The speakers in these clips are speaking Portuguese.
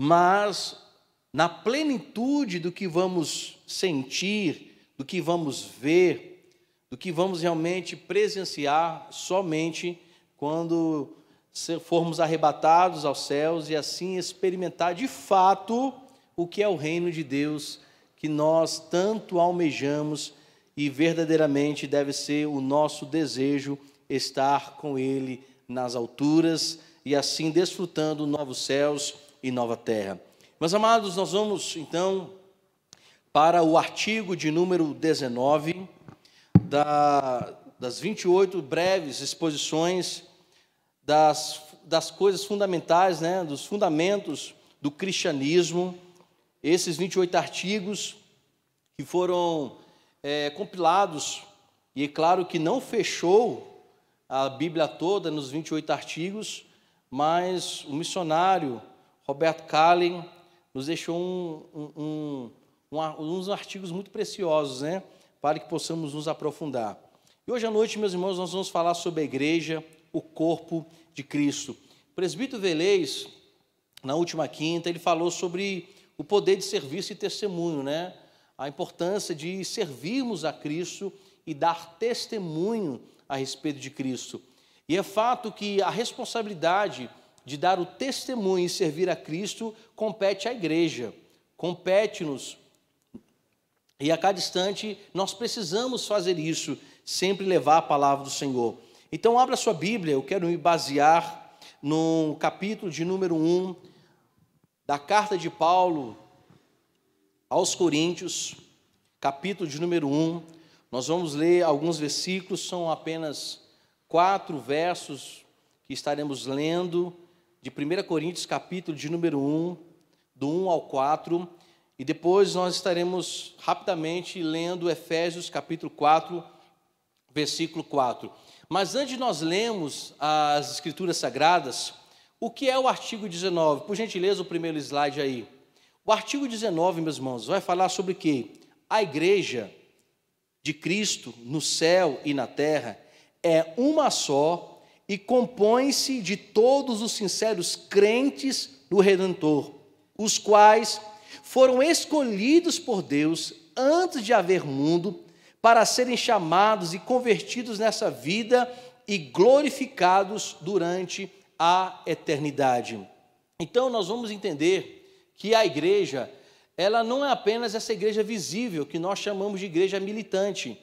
mas na plenitude do que vamos sentir, do que vamos ver, do que vamos realmente presenciar somente quando formos arrebatados aos céus e assim experimentar de fato o que é o reino de Deus que nós tanto almejamos e verdadeiramente deve ser o nosso desejo estar com Ele nas alturas e assim desfrutando novos céus e nova terra. Meus amados, nós vamos então para o artigo de número 19 das 28 breves exposições das coisas fundamentais, né, dos fundamentos do cristianismo. Esses 28 artigos que foram compilados, e é claro que não fechou a Bíblia toda nos 28 artigos, mas o missionário Roberto Kallen nos deixou uns artigos muito preciosos, né, para que possamos nos aprofundar. E hoje à noite, meus irmãos, nós vamos falar sobre a igreja, o corpo de Cristo. O presbítero Velez, na última quinta, ele falou sobre o poder de serviço e testemunho, né? A importância de servirmos a Cristo e dar testemunho a respeito de Cristo. E é fato que a responsabilidade de dar o testemunho e servir a Cristo compete à igreja, compete-nos. E a cada instante nós precisamos fazer isso, sempre levar a palavra do Senhor. Então abra sua Bíblia, eu quero me basear no capítulo de número 1 da carta de Paulo aos Coríntios, capítulo de número 1. Nós vamos ler alguns versículos, são apenas 4 versos que estaremos lendo, de 1 Coríntios, capítulo de número 1, do 1 ao 4, e depois nós estaremos rapidamente lendo Efésios, capítulo 4, versículo 4. Mas antes de nós lermos as Escrituras Sagradas, o que é o artigo 19? Por gentileza, o primeiro slide aí. O artigo 19, meus irmãos, vai falar sobre o quê? A igreja de Cristo no céu e na terra é uma só e compõe-se de todos os sinceros crentes no Redentor, os quais foram escolhidos por Deus antes de haver mundo para serem chamados e convertidos nessa vida e glorificados durante a eternidade. Então nós vamos entender que a igreja, ela não é apenas essa igreja visível, que nós chamamos de igreja militante,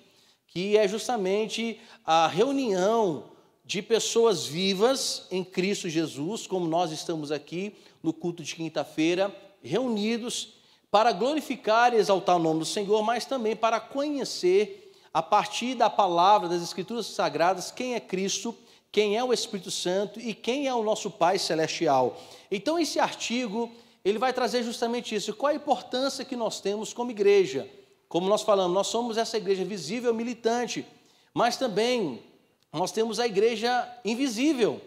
que é justamente a reunião de pessoas vivas em Cristo Jesus, como nós estamos aqui no culto de quinta-feira, reunidos para glorificar e exaltar o nome do Senhor, mas também para conhecer, a partir da palavra, das Escrituras Sagradas, quem é Cristo, quem é o Espírito Santo e quem é o nosso Pai Celestial. Então esse artigo, ele vai trazer justamente isso, qual a importância que nós temos como igreja. Como nós falamos, nós somos essa igreja visível, militante, mas também nós temos a igreja invisível.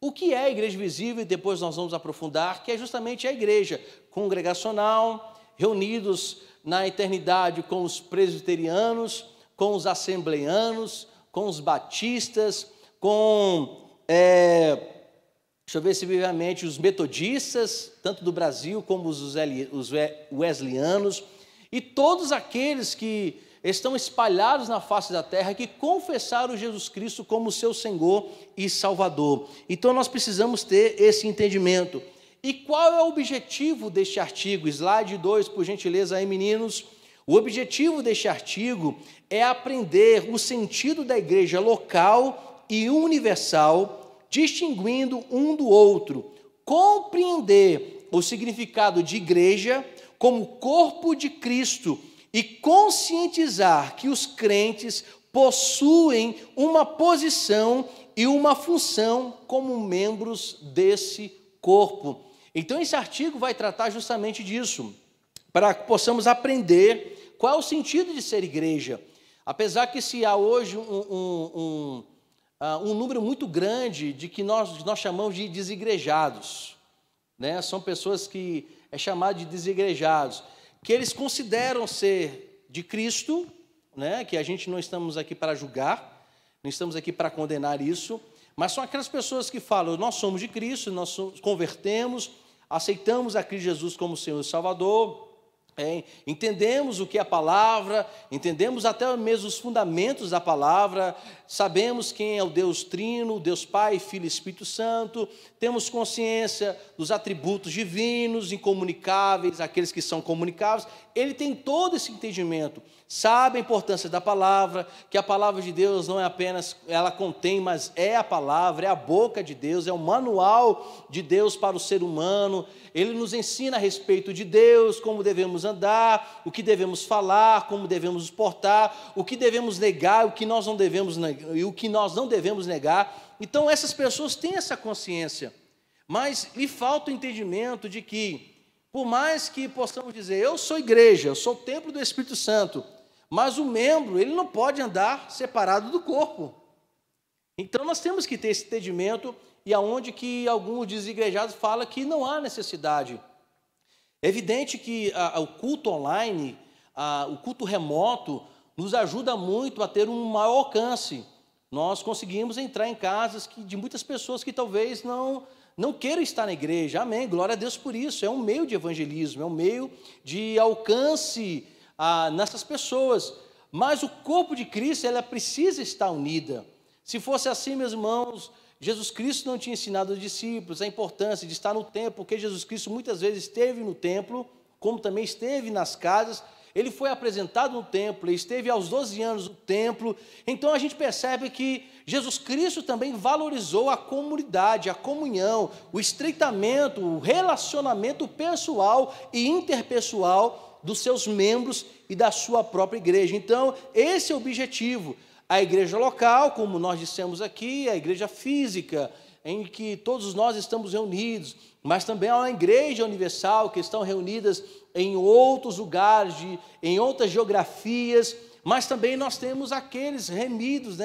O que é a igreja visível? E depois nós vamos aprofundar, que é justamente a igreja congregacional, reunidos na eternidade com os presbiterianos, com os assembleanos, com os batistas, com, deixa eu ver se vivamente, os metodistas, tanto do Brasil como os wesleyanos, e todos aqueles que estão espalhados na face da terra, que confessaram Jesus Cristo como seu Senhor e Salvador. Então nós precisamos ter esse entendimento. E qual é o objetivo deste artigo? Slide 2, por gentileza aí, meninos. O objetivo deste artigo é aprender o sentido da igreja local e universal, distinguindo um do outro, compreender o significado de igreja como corpo de Cristo e conscientizar que os crentes possuem uma posição e uma função como membros desse corpo. Então esse artigo vai tratar justamente disso, para que possamos aprender qual é o sentido de ser igreja. Apesar que se há hoje um número muito grande de que nós chamamos de desigrejados, né? São pessoas que é chamado de desigrejados, que eles consideram ser de Cristo, né? Que a gente não estamos aqui para julgar, não estamos aqui para condenar isso, mas são aquelas pessoas que falam, nós somos de Cristo, nós convertemos, aceitamos a Cristo Jesus como Senhor e Salvador, entendemos o que é a palavra, entendemos até mesmo os fundamentos da palavra, sabemos quem é o Deus Trino, Deus Pai, Filho e Espírito Santo, temos consciência dos atributos divinos, incomunicáveis, aqueles que são comunicáveis. Ele tem todo esse entendimento, sabe a importância da palavra, que a palavra de Deus não é apenas, ela contém, mas é a palavra, é a boca de Deus, é o manual de Deus para o ser humano. Ele nos ensina a respeito de Deus, como devemos andar, o que devemos falar, como devemos nos portar, o que devemos negar, o que nós não devemos negar, e o que nós não devemos negar. Então essas pessoas têm essa consciência, mas lhe falta o entendimento de que, por mais que possamos dizer, eu sou igreja, eu sou o templo do Espírito Santo, mas o membro, ele não pode andar separado do corpo. Então nós temos que ter esse entendimento, e aonde que alguns desigrejados falam que não há necessidade. É evidente que o culto online, o culto remoto, nos ajuda muito a ter um maior alcance. Nós conseguimos entrar em casas de muitas pessoas que talvez não queiram estar na igreja. Amém, glória a Deus por isso. É um meio de evangelismo, é um meio de alcance nessas pessoas. Mas o corpo de Cristo, ela precisa estar unida. Se fosse assim, meus irmãos, Jesus Cristo não tinha ensinado aos discípulos a importância de estar no templo, porque Jesus Cristo muitas vezes esteve no templo, como também esteve nas casas. Ele foi apresentado no templo, ele esteve aos 12 anos no templo. Então a gente percebe que Jesus Cristo também valorizou a comunidade, a comunhão, o estreitamento, o relacionamento pessoal e interpessoal dos seus membros e da sua própria igreja. Então esse é o objetivo. A igreja local, como nós dissemos aqui, a igreja física, em que todos nós estamos reunidos, mas também há uma igreja universal, que estão reunidas em outros lugares, em outras geografias, mas também nós temos aqueles remidos,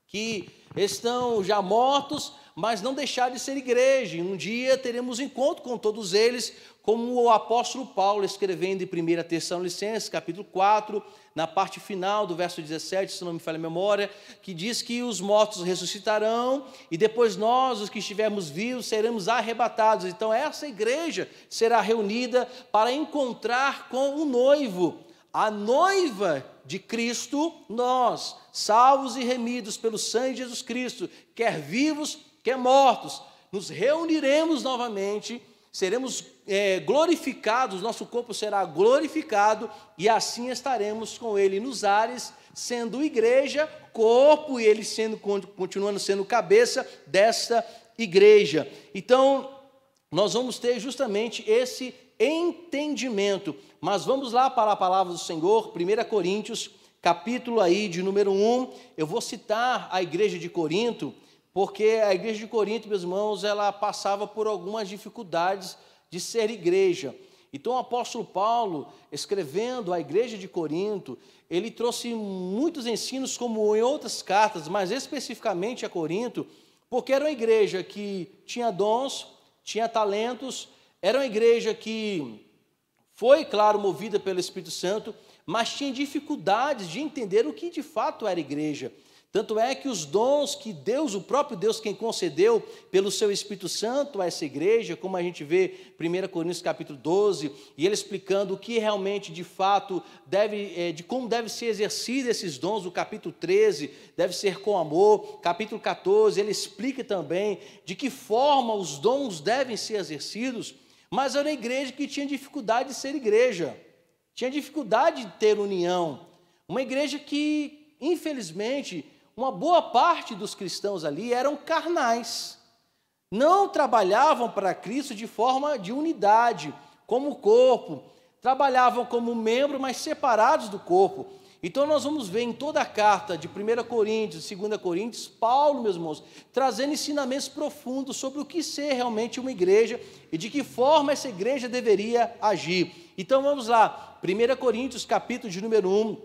que estão já mortos, mas não deixaram de ser igreja. E um dia teremos encontro com todos eles, como o apóstolo Paulo, escrevendo em 1 Tessalonicenses, capítulo 4, na parte final do verso 17, se não me falha a memória, que diz que os mortos ressuscitarão, e depois nós, os que estivermos vivos, seremos arrebatados. Então essa igreja será reunida para encontrar com o noivo, a noiva de Cristo, nós, salvos e remidos pelo sangue de Jesus Cristo, quer vivos, quer mortos, nos reuniremos novamente, seremos glorificados, nosso corpo será glorificado, e assim estaremos com ele nos ares, sendo igreja, corpo, e ele continuando sendo cabeça dessa igreja. Então, nós vamos ter justamente esse entendimento. Mas vamos lá para a palavra do Senhor, 1 Coríntios, capítulo aí de número 1, eu vou citar a igreja de Corinto, porque a igreja de Corinto, meus irmãos, ela passava por algumas dificuldades de ser igreja. Então o apóstolo Paulo, escrevendo à igreja de Corinto, ele trouxe muitos ensinos, como em outras cartas, mas especificamente a Corinto, porque era uma igreja que tinha dons, tinha talentos, era uma igreja que foi, claro, movida pelo Espírito Santo, mas tinha dificuldades de entender o que de fato era igreja. Tanto é que os dons que Deus, o próprio Deus, quem concedeu pelo seu Espírito Santo a essa igreja, como a gente vê em 1 Coríntios capítulo 12, e ele explicando o que realmente, de fato, de como deve ser exercido esses dons, o capítulo 13, deve ser com amor, capítulo 14, ele explica também de que forma os dons devem ser exercidos, mas era uma igreja que tinha dificuldade de ser igreja, tinha dificuldade de ter união, uma igreja que, infelizmente, uma boa parte dos cristãos ali eram carnais, não trabalhavam para Cristo de forma de unidade, como corpo, trabalhavam como membro, mas separados do corpo. Então nós vamos ver em toda a carta de 1 Coríntios, 2 Coríntios, Paulo, meus irmãos, trazendo ensinamentos profundos sobre o que ser realmente uma igreja e de que forma essa igreja deveria agir. Então vamos lá, 1 Coríntios, capítulo de número 1,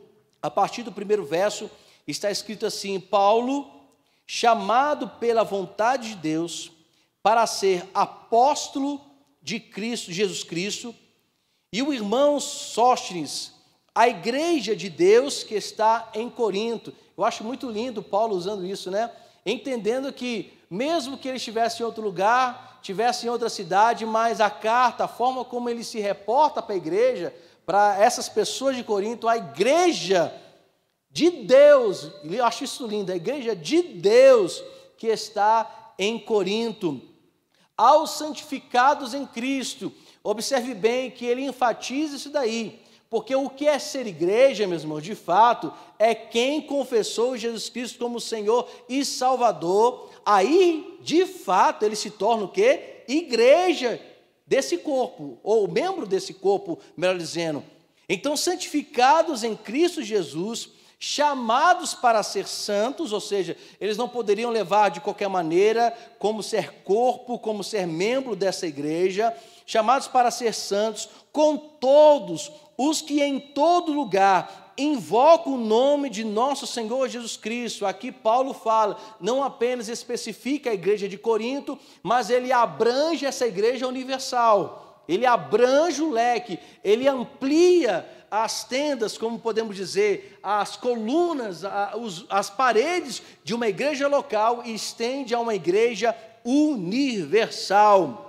a partir do primeiro verso, está escrito assim: Paulo, chamado pela vontade de Deus para ser apóstolo de Cristo, Jesus Cristo, e o irmão Sóstenes, a igreja de Deus que está em Corinto. Eu acho muito lindo Paulo usando isso, entendendo que mesmo que ele estivesse em outro lugar, tivesse em outra cidade, mas a carta, a forma como ele se reporta para a igreja, para essas pessoas de Corinto, a igreja de Deus, eu acho isso lindo, a igreja de Deus que está em Corinto, aos santificados em Cristo. Observe bem que ele enfatiza isso daí, porque o que é ser igreja, meus irmãos, de fato, é quem confessou Jesus Cristo como Senhor e Salvador. Aí, de fato, ele se torna o quê? Igreja desse corpo, ou membro desse corpo, melhor dizendo. Então, santificados em Cristo Jesus, chamados para ser santos, ou seja, eles não poderiam levar de qualquer maneira, como ser corpo, como ser membro dessa igreja, chamados para ser santos, com todos os que em todo lugar invocam o nome de nosso Senhor Jesus Cristo. Aqui Paulo fala, não apenas especifica a igreja de Corinto, mas ele abrange essa igreja universal, ele abrange o leque, ele amplia as tendas, como podemos dizer, as colunas, as paredes de uma igreja local e estende a uma igreja universal.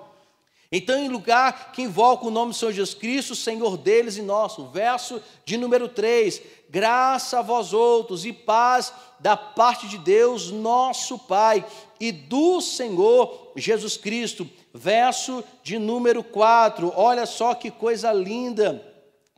Então, em lugar que invoca o nome do Senhor Jesus Cristo, Senhor deles e nosso. Verso de número 3, graça a vós outros e paz da parte de Deus, nosso Pai, e do Senhor Jesus Cristo. Verso de número 4, olha só que coisa linda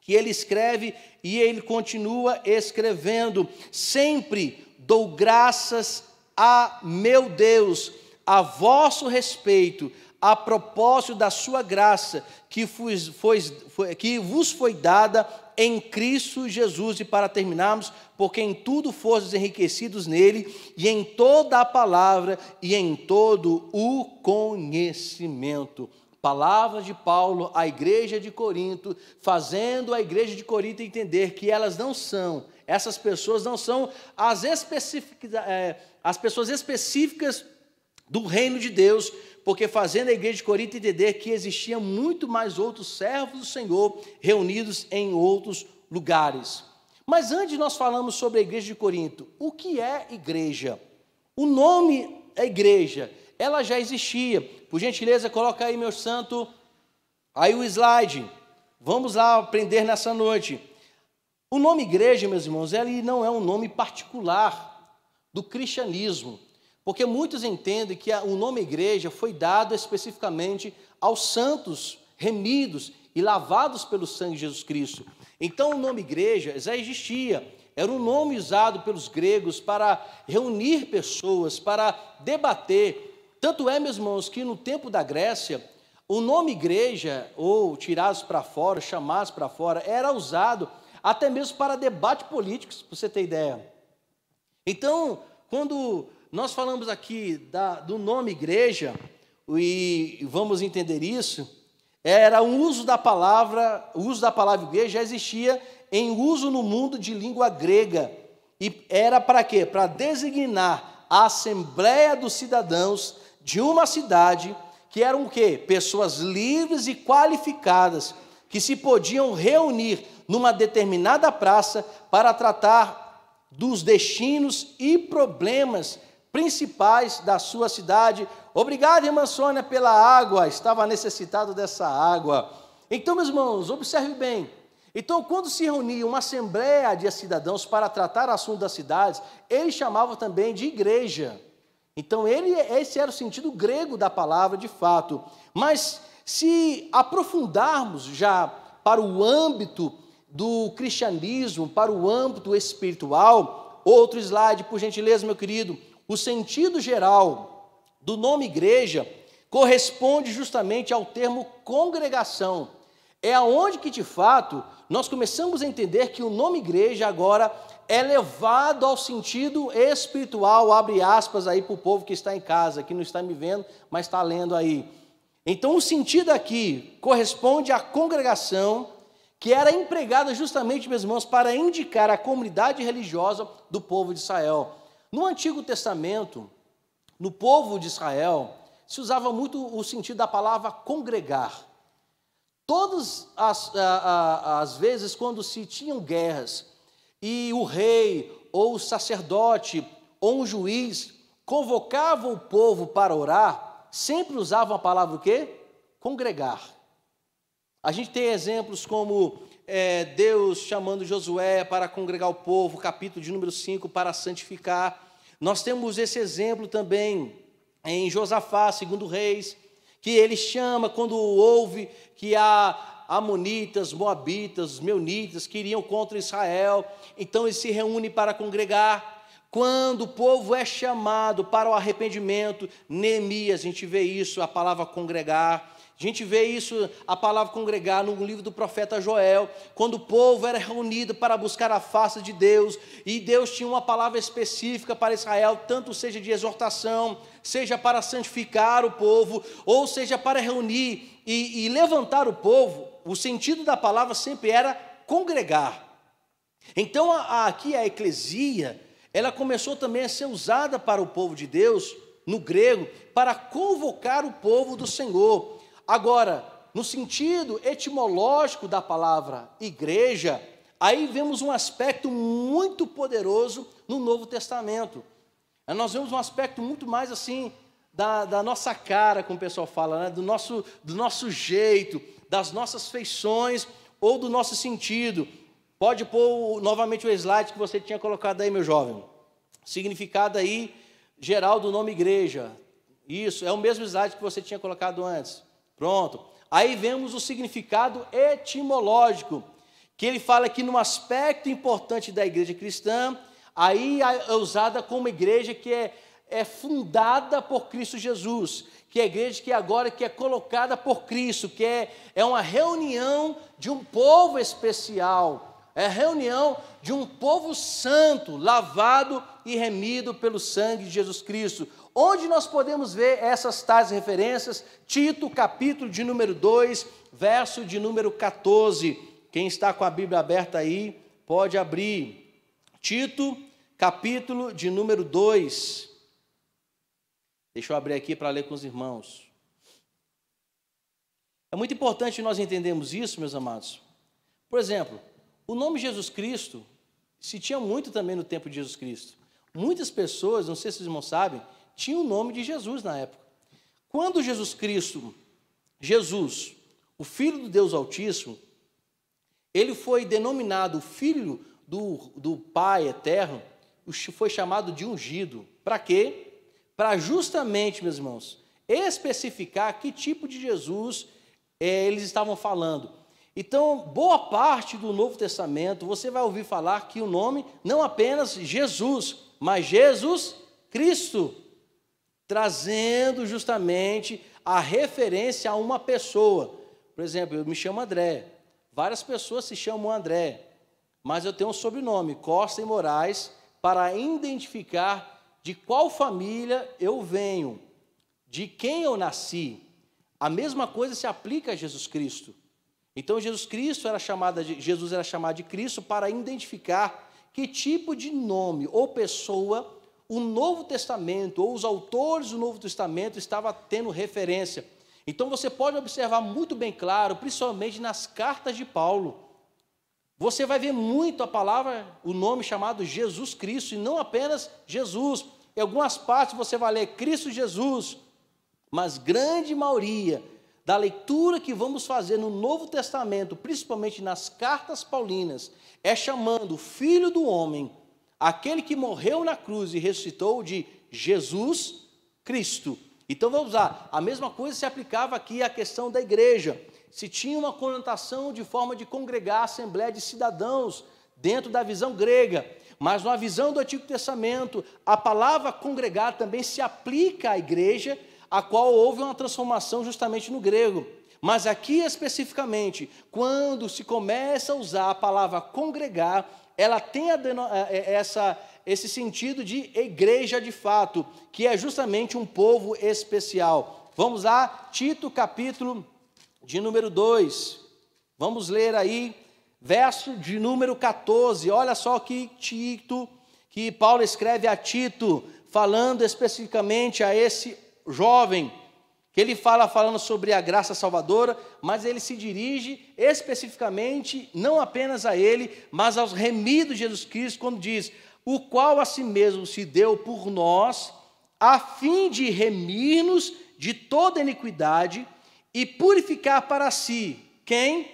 que ele escreve e ele continua escrevendo. Sempre dou graças a meu Deus, a vosso respeito, a propósito da sua graça, que vos foi dada em Cristo Jesus, e para terminarmos, porque em tudo fostes enriquecidos nele, e em toda a palavra, e em todo o conhecimento. Palavras de Paulo à igreja de Corinto, fazendo a igreja de Corinto entender que elas não são, essas pessoas não são as pessoas específicas do reino de Deus, porque fazendo a igreja de Corinto entender que existiam muito mais outros servos do Senhor reunidos em outros lugares. Mas antes nós falamos sobre a igreja de Corinto. O que é igreja? O nome é igreja, ela já existia. Por gentileza, coloca aí, meu santo, aí o slide. Vamos lá aprender nessa noite. O nome igreja, meus irmãos, ele não é um nome particular do cristianismo, porque muitos entendem que o nome igreja foi dado especificamente aos santos remidos e lavados pelo sangue de Jesus Cristo. Então o nome igreja já existia, era um nome usado pelos gregos para reunir pessoas, para debater. Tanto é, meus irmãos, que no tempo da Grécia, o nome igreja, ou tirados para fora, chamados para fora, era usado até mesmo para debate político, para você ter ideia. Então, quando nós falamos aqui do nome igreja, e vamos entender isso, era o uso da palavra igreja já existia em uso no mundo de língua grega, e era para quê? Para designar a assembleia dos cidadãos de uma cidade, que eram o quê? Pessoas livres e qualificadas, que se podiam reunir numa determinada praça para tratar dos destinos e problemas principais da sua cidade. Obrigado, irmã Sônia, pela água, estava necessitado dessa água. Então, meus irmãos, observe bem. Então, quando se reunia uma assembleia de cidadãos para tratar assuntos das cidades, eles chamavam também de igreja. Então, esse era o sentido grego da palavra, de fato. Mas, se aprofundarmos já para o âmbito do cristianismo, para o âmbito espiritual, outro slide, por gentileza, meu querido. O sentido geral do nome igreja corresponde justamente ao termo congregação. É aonde que, de fato, nós começamos a entender que o nome igreja agora é levado ao sentido espiritual, abre aspas aí para o povo que está em casa, que não está me vendo, mas está lendo aí. Então, o sentido aqui corresponde à congregação, que era empregada justamente, meus irmãos, para indicar a comunidade religiosa do povo de Israel. No Antigo Testamento, no povo de Israel, se usava muito o sentido da palavra congregar. Todas as vezes quando se tinham guerras e o rei ou o sacerdote ou um juiz convocavam o povo para orar, sempre usavam a palavra o quê? Congregar. A gente tem exemplos como Deus chamando Josué para congregar o povo, capítulo de número 5, para santificar. Nós temos esse exemplo também em Josafá, 2 Reis, que ele chama quando ouve que há amonitas, moabitas, meunitas que iriam contra Israel, então ele se reúne para congregar. Quando o povo é chamado para o arrependimento, Neemias, a gente vê isso, a palavra congregar. A gente vê isso, a palavra congregar, no livro do profeta Joel, quando o povo era reunido para buscar a face de Deus, e Deus tinha uma palavra específica para Israel, tanto seja de exortação, seja para santificar o povo, ou seja para reunir e levantar o povo. O sentido da palavra sempre era congregar. Então aqui a eclesia, ela começou também a ser usada para o povo de Deus, no grego, para convocar o povo do Senhor. Agora, no sentido etimológico da palavra igreja, aí vemos um aspecto muito poderoso no Novo Testamento. Nós vemos um aspecto muito mais assim, da nossa cara, como o pessoal fala, né? do nosso jeito, das nossas feições ou do nosso sentido. Pode pôr novamente o slide que você tinha colocado aí, meu jovem. Significado aí geral do nome igreja. Isso, é o mesmo slide que você tinha colocado antes. Pronto. Aí vemos o significado etimológico, que ele fala que num aspecto importante da igreja cristã, aí é usada como igreja que é fundada por Cristo Jesus, que é a igreja que agora que é colocada por Cristo, que é uma reunião de um povo especial, é a reunião de um povo santo, lavado e remido pelo sangue de Jesus Cristo. Onde nós podemos ver essas tais referências? Tito, capítulo de número 2, verso de número 14. Quem está com a Bíblia aberta aí, pode abrir. Tito, capítulo de número 2. Deixa eu abrir aqui para ler com os irmãos. É muito importante nós entendermos isso, meus amados. Por exemplo, o nome Jesus Cristo se tinha muito também no tempo de Jesus Cristo. Muitas pessoas, não sei se os irmãos sabem, tinham o nome de Jesus na época. Quando Jesus Cristo, Jesus, o Filho do Deus Altíssimo, ele foi denominado Filho do Pai Eterno, foi chamado de ungido. Para quê? Para justamente, meus irmãos, especificar que tipo de Jesus eles estavam falando. Então, boa parte do Novo Testamento, você vai ouvir falar que o nome, não apenas Jesus, mas Jesus Cristo, trazendo justamente a referência a uma pessoa. Por exemplo, eu me chamo André, várias pessoas se chamam André, mas eu tenho um sobrenome, Costa e Moraes, para identificar de qual família eu venho, de quem eu nasci. A mesma coisa se aplica a Jesus Cristo. Então Jesus era chamado de Cristo para identificar que tipo de nome ou pessoa o Novo Testamento, ou os autores do Novo Testamento estavam tendo referência. Então você pode observar muito bem claro, principalmente nas cartas de Paulo. Você vai ver muito a palavra, o nome chamado Jesus Cristo, e não apenas Jesus. Em algumas partes você vai ler Cristo Jesus, mas grande maioria da leitura que vamos fazer no Novo Testamento, principalmente nas cartas paulinas, é chamando o Filho do Homem, aquele que morreu na cruz e ressuscitou, de Jesus Cristo. Então vamos lá, a mesma coisa se aplicava aqui à questão da igreja. Se tinha uma conotação de forma de congregar a assembleia de cidadãos, dentro da visão grega, mas na visão do Antigo Testamento, a palavra congregar também se aplica à igreja, a qual houve uma transformação justamente no grego. Mas aqui especificamente, quando se começa a usar a palavra congregar, ela tem esse sentido de igreja de fato, que é justamente um povo especial. Vamos lá, Tito, capítulo de número 2. Vamos ler aí, verso de número 14. Olha só que Paulo escreve a Tito, falando especificamente a esse jovem, que ele falando sobre a graça salvadora, mas ele se dirige especificamente, não apenas a ele, mas aos remidos de Jesus Cristo, quando diz, o qual a si mesmo se deu por nós, a fim de remir-nos de toda iniquidade e purificar para si, quem?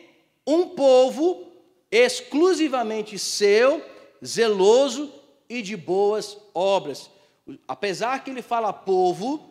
Um povo exclusivamente seu, zeloso e de boas obras. Apesar que ele fala povo,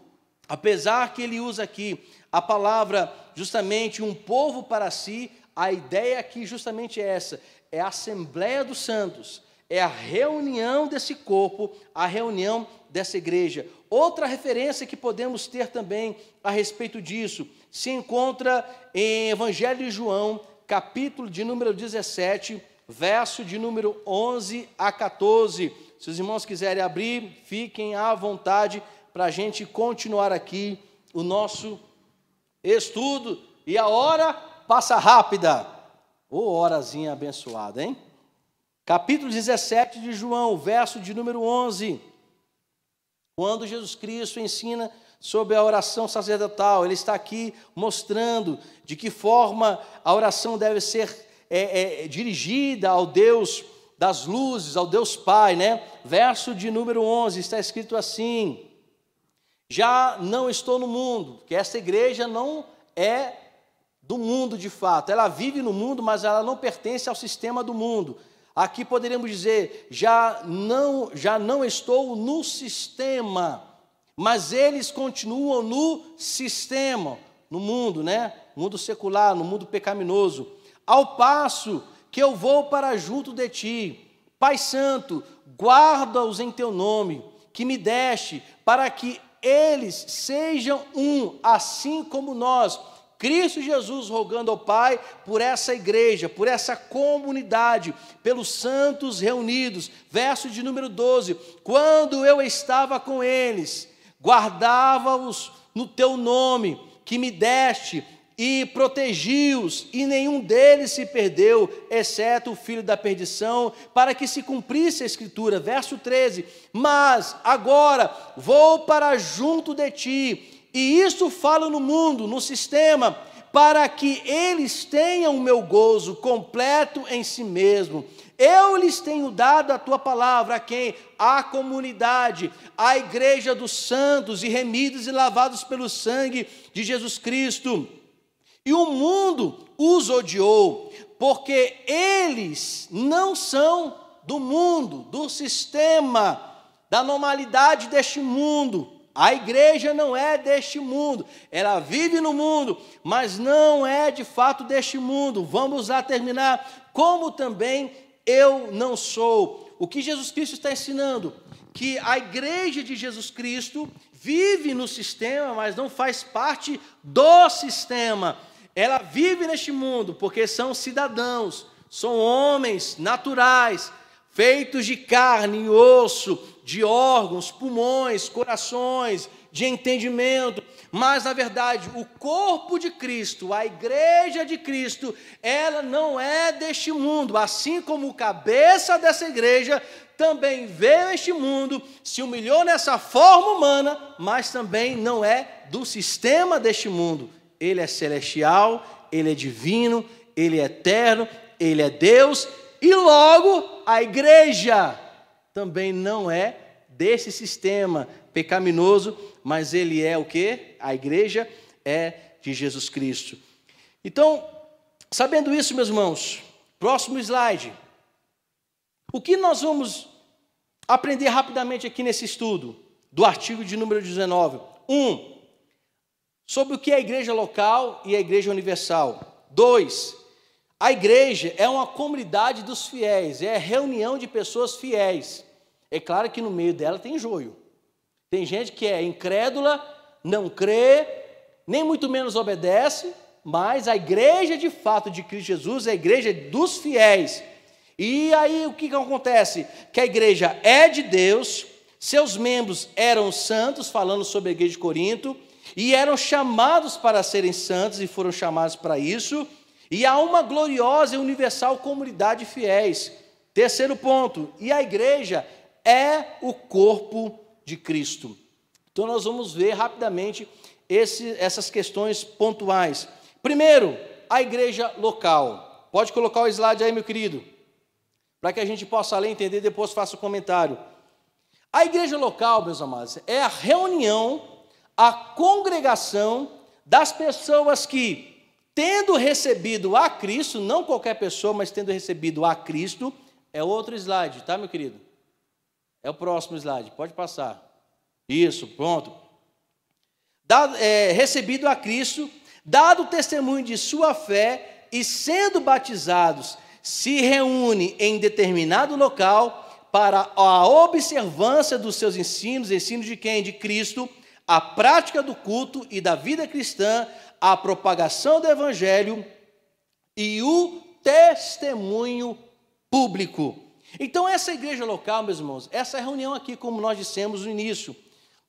apesar que ele usa aqui a palavra justamente um povo para si, a ideia aqui justamente é essa, é a Assembleia dos Santos, é a reunião desse corpo, a reunião dessa igreja. Outra referência que podemos ter também a respeito disso, se encontra em Evangelho de João, capítulo de número 17, verso de número 11 a 14. Se os irmãos quiserem abrir, fiquem à vontade para a gente continuar aqui o nosso estudo. E a hora passa rápida. Ô, horazinha abençoada, hein? Capítulo 17 de João, verso de número 11. Quando Jesus Cristo ensina sobre a oração sacerdotal, ele está aqui mostrando de que forma a oração deve ser dirigida ao Deus das luzes, ao Deus Pai, né? Verso de número 11, está escrito assim: já não estou no mundo, que essa igreja não é do mundo de fato, ela vive no mundo, mas ela não pertence ao sistema do mundo. Aqui poderíamos dizer, já não estou no sistema, mas eles continuam no sistema, no mundo, né? Mundo secular, no mundo pecaminoso. Ao passo que eu vou para junto de ti, Pai Santo, guarda-os em teu nome, que me deste, para que eles sejam um, assim como nós. Cristo Jesus rogando ao Pai por essa igreja, por essa comunidade, pelos santos reunidos. Verso de número 12: quando eu estava com eles, guardava-os no teu nome, que me deste, e protegi-os, e nenhum deles se perdeu, exceto o filho da perdição, para que se cumprisse a Escritura. Verso 13: mas agora vou para junto de ti, e isto falo no mundo, no sistema, para que eles tenham o meu gozo completo em si mesmo. Eu lhes tenho dado a tua palavra, a quem? A comunidade, a igreja dos santos e remidos e lavados pelo sangue de Jesus Cristo. E o mundo os odiou, porque eles não são do mundo, do sistema, da normalidade deste mundo. A igreja não é deste mundo, ela vive no mundo, mas não é de fato deste mundo. Vamos lá terminar, como também eu não sou. O que Jesus Cristo está ensinando? Que a igreja de Jesus Cristo vive no sistema, mas não faz parte do sistema. Ela vive neste mundo porque são cidadãos, são homens naturais, feitos de carne e osso, de órgãos, pulmões, corações, de entendimento. Mas, na verdade, o corpo de Cristo, a igreja de Cristo, ela não é deste mundo. Assim como o cabeça dessa igreja também veio a este mundo, se humilhou nessa forma humana, mas também não é do sistema deste mundo. Ele é celestial, ele é divino, ele é eterno, ele é Deus, e logo a igreja também não é desse sistema pecaminoso, mas ele é o quê? A igreja é de Jesus Cristo. Então, sabendo isso, meus irmãos, próximo slide. O que nós vamos aprender rapidamente aqui nesse estudo do artigo de número 19? 1. Sobre o que é a igreja local e a igreja universal. 2. A igreja é uma comunidade dos fiéis, é a reunião de pessoas fiéis. É claro que no meio dela tem joio. Tem gente que é incrédula, não crê, nem muito menos obedece, mas a igreja de fato de Cristo Jesus é a igreja dos fiéis. E aí o que acontece? Que a igreja é de Deus, seus membros eram santos, falando sobre a igreja de Corinto, e eram chamados para serem santos, e foram chamados para isso, e há uma gloriosa e universal comunidade de fiéis. Terceiro ponto, e a igreja é o corpo de Cristo. Então nós vamos ver rapidamente essas questões pontuais. Primeiro, a igreja local. Pode colocar o slide aí, meu querido, para que a gente possa ler, entender, depois faça o comentário. A igreja local, meus amados, é a reunião, a congregação das pessoas que, tendo recebido a Cristo, não qualquer pessoa, mas tendo recebido a Cristo, é outro slide, tá, meu querido? É o próximo slide, pode passar. Isso, pronto. Recebido a Cristo, dado o testemunho de sua fé e sendo batizados, se reúne em determinado local para a observância dos seus ensinos de quem? De Cristo, a prática do culto e da vida cristã, a propagação do evangelho e o testemunho público. Então essa igreja local, meus irmãos, essa reunião aqui, como nós dissemos no início,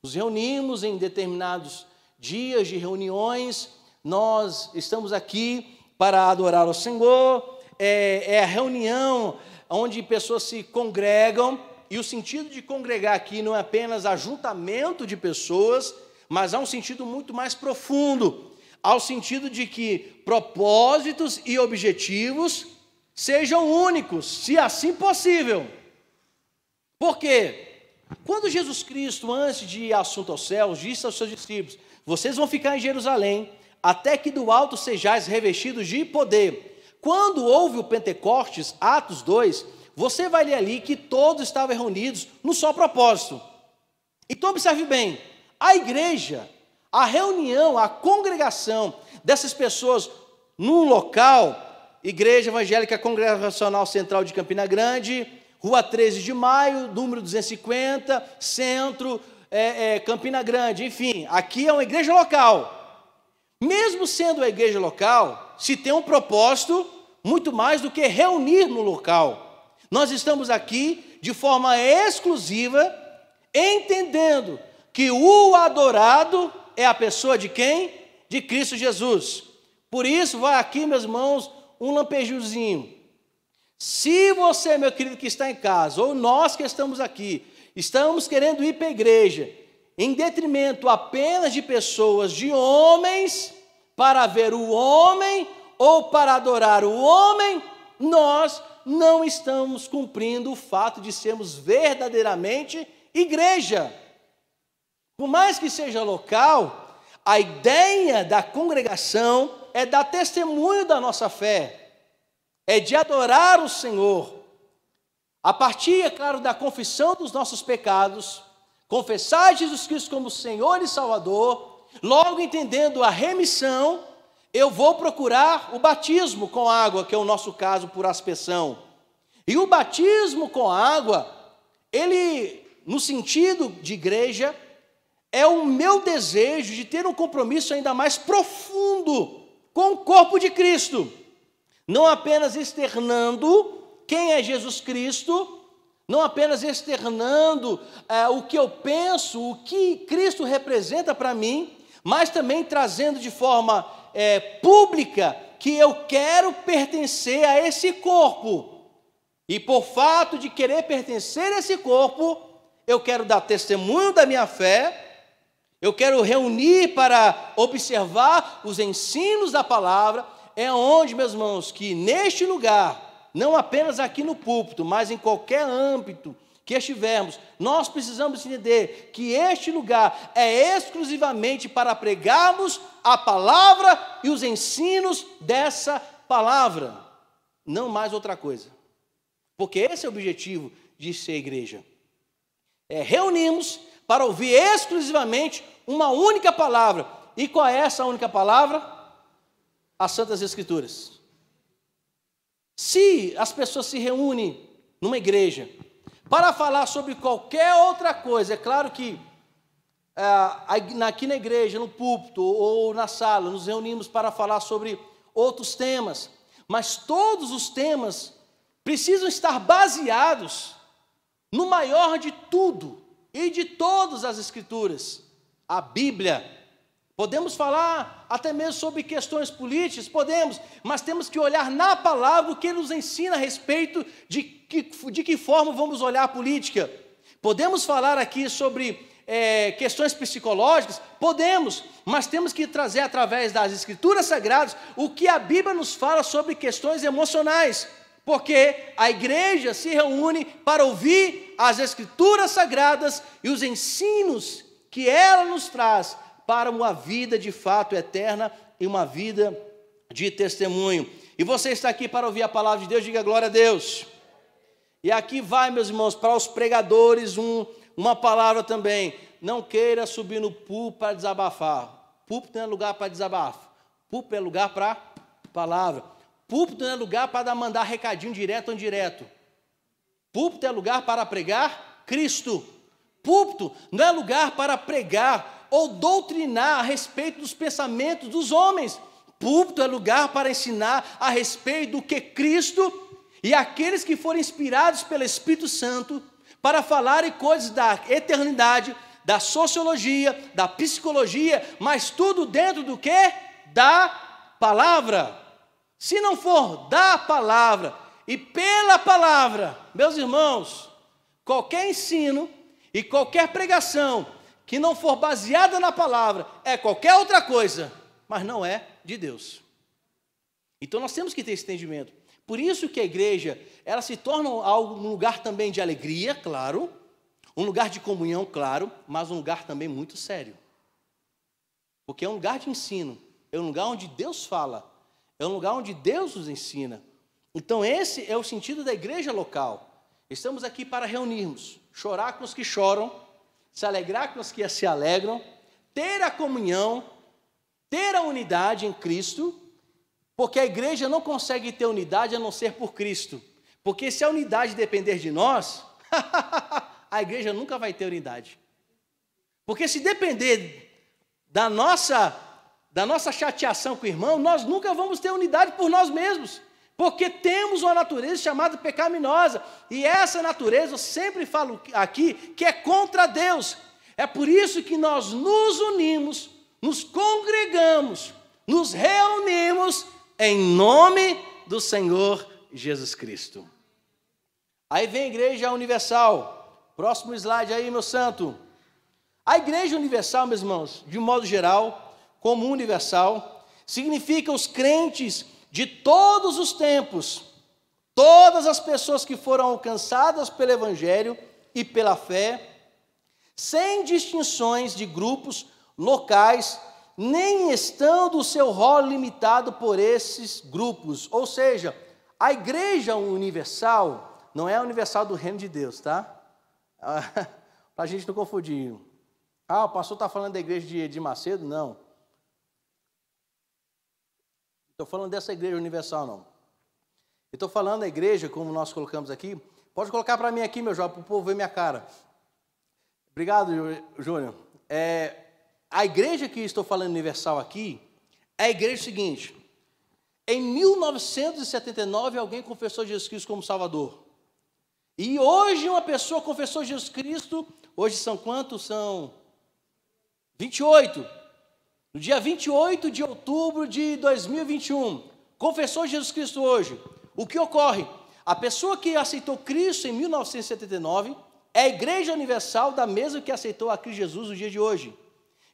nos reunimos em determinados dias de reuniões, nós estamos aqui para adorar ao Senhor, é a reunião onde pessoas se congregam, e o sentido de congregar aqui não é apenas ajuntamento de pessoas, mas há um sentido muito mais profundo, há o sentido de que propósitos e objetivos sejam únicos, se assim possível. Por quê? Quando Jesus Cristo, antes de ir assunto aos céus, disse aos seus discípulos: vocês vão ficar em Jerusalém, até que do alto sejais revestidos de poder. Quando houve o Pentecostes, Atos 2, você vai ler ali que todos estavam reunidos num só propósito. Então observe bem, a igreja, a reunião, a congregação dessas pessoas num local, Igreja Evangélica Congregacional Central de Campina Grande, Rua 13 de Maio, número 250, Centro, Campina Grande, enfim, aqui é uma igreja local. Mesmo sendo uma igreja local, se tem um propósito muito mais do que reunir no local. Nós estamos aqui de forma exclusiva, entendendo que o adorado é a pessoa de quem? De Cristo Jesus. Por isso, vai aqui, meus irmãos, um lampejozinho. Se você, meu querido, que está em casa, ou nós que estamos aqui, estamos querendo ir para a igreja, em detrimento apenas de pessoas, de homens, para ver o homem, ou para adorar o homem, nós não estamos cumprindo o fato de sermos verdadeiramente igreja. Por mais que seja local, a ideia da congregação é dar testemunho da nossa fé, é de adorar o Senhor, a partir, é claro, da confissão dos nossos pecados, confessar Jesus Cristo como Senhor e Salvador, logo entendendo a remissão, eu vou procurar o batismo com água, que é o nosso caso por aspersão. E o batismo com água, ele, no sentido de igreja, é o meu desejo de ter um compromisso ainda mais profundo com o corpo de Cristo, não apenas externando quem é Jesus Cristo, não apenas externando o que eu penso, o que Cristo representa para mim, mas também trazendo de forma pública que eu quero pertencer a esse corpo, e por fato de querer pertencer a esse corpo, eu quero dar testemunho da minha fé, eu quero reunir para observar os ensinos da palavra. É onde, meus irmãos, que neste lugar, não apenas aqui no púlpito, mas em qualquer âmbito que estivermos, nós precisamos entender que este lugar é exclusivamente para pregarmos a palavra e os ensinos dessa palavra, não mais outra coisa. Porque esse é o objetivo de ser igreja. Reunimos para ouvir exclusivamente uma única palavra. E qual é essa única palavra? As Santas Escrituras. Se as pessoas se reúnem numa igreja para falar sobre qualquer outra coisa, é claro que aqui na igreja, no púlpito ou na sala, nos reunimos para falar sobre outros temas, mas todos os temas precisam estar baseados no maior de tudo e de todas as Escrituras, a Bíblia. Podemos falar até mesmo sobre questões políticas, podemos, mas temos que olhar na palavra o que nos ensina a respeito de que forma vamos olhar a política. Podemos falar aqui sobre questões psicológicas, podemos, mas temos que trazer através das Escrituras Sagradas o que a Bíblia nos fala sobre questões emocionais, porque a igreja se reúne para ouvir as Escrituras Sagradas e os ensinos que ela nos traz para uma vida de fato eterna e uma vida de testemunho. E você está aqui para ouvir a palavra de Deus, diga glória a Deus. E aqui vai, meus irmãos, para os pregadores, uma palavra também. Não queira subir no púlpito para desabafar. Púlpito não é lugar para desabafo. Púlpito é lugar para palavra. Púlpito não é lugar para mandar recadinho direto ou indireto. Púlpito é lugar para pregar Cristo. Púlpito não é lugar para pregar ou doutrinar a respeito dos pensamentos dos homens. Púlpito é lugar para ensinar a respeito do que Cristo e aqueles que forem inspirados pelo Espírito Santo para falarem coisas da eternidade, da sociologia, da psicologia, mas tudo dentro do que? Da palavra. Se não for da palavra e pela palavra, meus irmãos, qualquer ensino e qualquer pregação que não for baseada na palavra é qualquer outra coisa, mas não é de Deus. Então nós temos que ter esse entendimento. Por isso que a igreja, ela se torna um lugar também de alegria, claro, um lugar de comunhão, claro, mas um lugar também muito sério. Porque é um lugar de ensino, é um lugar onde Deus fala, é um lugar onde Deus nos ensina. Então esse é o sentido da igreja local. Estamos aqui para reunirmos, chorar com os que choram, se alegrar com os que se alegram, ter a comunhão, ter a unidade em Cristo, porque a igreja não consegue ter unidade a não ser por Cristo. Porque se a unidade depender de nós, a igreja nunca vai ter unidade. Porque se depender da nossa chateação com o irmão, nós nunca vamos ter unidade por nós mesmos. Porque temos uma natureza chamada pecaminosa. E essa natureza, eu sempre falo aqui, que é contra Deus. É por isso que nós nos unimos, nos congregamos, nos reunimos em nome do Senhor Jesus Cristo. Aí vem a Igreja Universal. Próximo slide aí, meu santo. A Igreja Universal, meus irmãos, de modo geral, como universal, significa os crentes de todos os tempos, todas as pessoas que foram alcançadas pelo Evangelho e pela fé, sem distinções de grupos locais, nem estando o seu rol limitado por esses grupos. Ou seja, a igreja universal não é a universal do reino de Deus, tá? Para a gente não confundir. O pastor está falando da igreja de Macedo? Não. Estou falando dessa igreja universal, não. Estou falando da igreja, como nós colocamos aqui. Pode colocar para mim aqui, meu jovem, para o povo ver minha cara. Obrigado, Júnior. A igreja que estou falando universal aqui é a igreja seguinte. Em 1979, alguém confessou Jesus Cristo como Salvador. E hoje uma pessoa confessou Jesus Cristo. Hoje são quantos? São 28. No dia 28 de outubro de 2021. Confessou Jesus Cristo hoje. O que ocorre? A pessoa que aceitou Cristo em 1979 é a igreja universal da mesma que aceitou a Cristo Jesus no dia de hoje.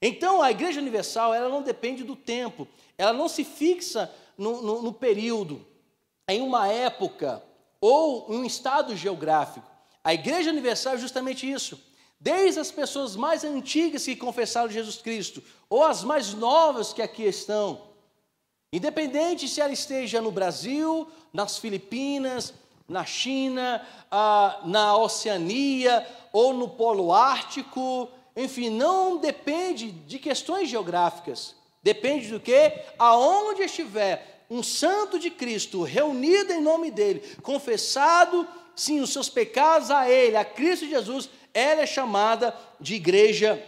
Então, a igreja universal, ela não depende do tempo, ela não se fixa no período, em uma época ou em um estado geográfico. A igreja universal é justamente isso. Desde as pessoas mais antigas que confessaram Jesus Cristo, ou as mais novas que aqui estão, independente se ela esteja no Brasil, nas Filipinas, na China, na Oceania, ou no Polo Ártico, enfim, não depende de questões geográficas, depende do que? Aonde estiver um santo de Cristo, reunido em nome dele, confessado, sim, os seus pecados a ele, a Cristo Jesus, ela é chamada de igreja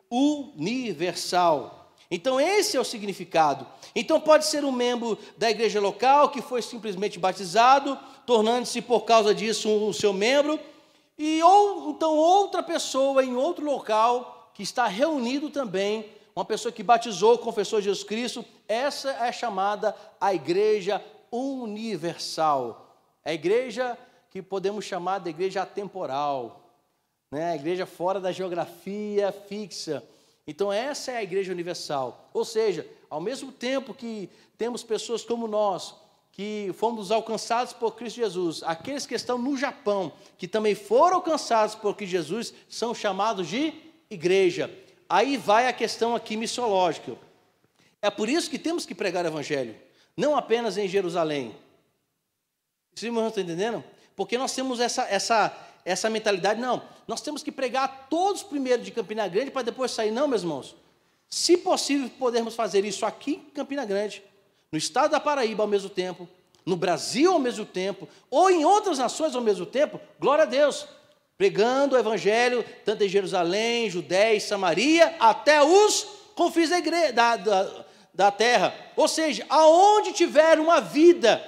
universal. Então esse é o significado. Então pode ser um membro da igreja local que foi simplesmente batizado, tornando-se por causa disso o seu membro, ou então outra pessoa em outro local que está reunido também, uma pessoa que batizou, confessou Jesus Cristo, essa é chamada a igreja universal. É a igreja que podemos chamar de igreja atemporal, né? A igreja fora da geografia fixa. Então essa é a igreja universal. Ou seja, ao mesmo tempo que temos pessoas como nós, que fomos alcançados por Cristo Jesus, aqueles que estão no Japão, que também foram alcançados por Cristo Jesus, são chamados de igreja. aí vai a questão aqui missiológica. É por isso que temos que pregar o evangelho, não apenas em Jerusalém. Vocês irmãos estão entendendo? Porque nós temos essa mentalidade, não, nós temos que pregar todos primeiro de Campina Grande para depois sair. Não, meus irmãos. Se possível, podermos fazer isso aqui em Campina Grande, no estado da Paraíba ao mesmo tempo, no Brasil ao mesmo tempo, ou em outras nações ao mesmo tempo, glória a Deus, pregando o evangelho, tanto em Jerusalém, Judéia e Samaria, até os confins da terra. Ou seja, aonde tiver uma vida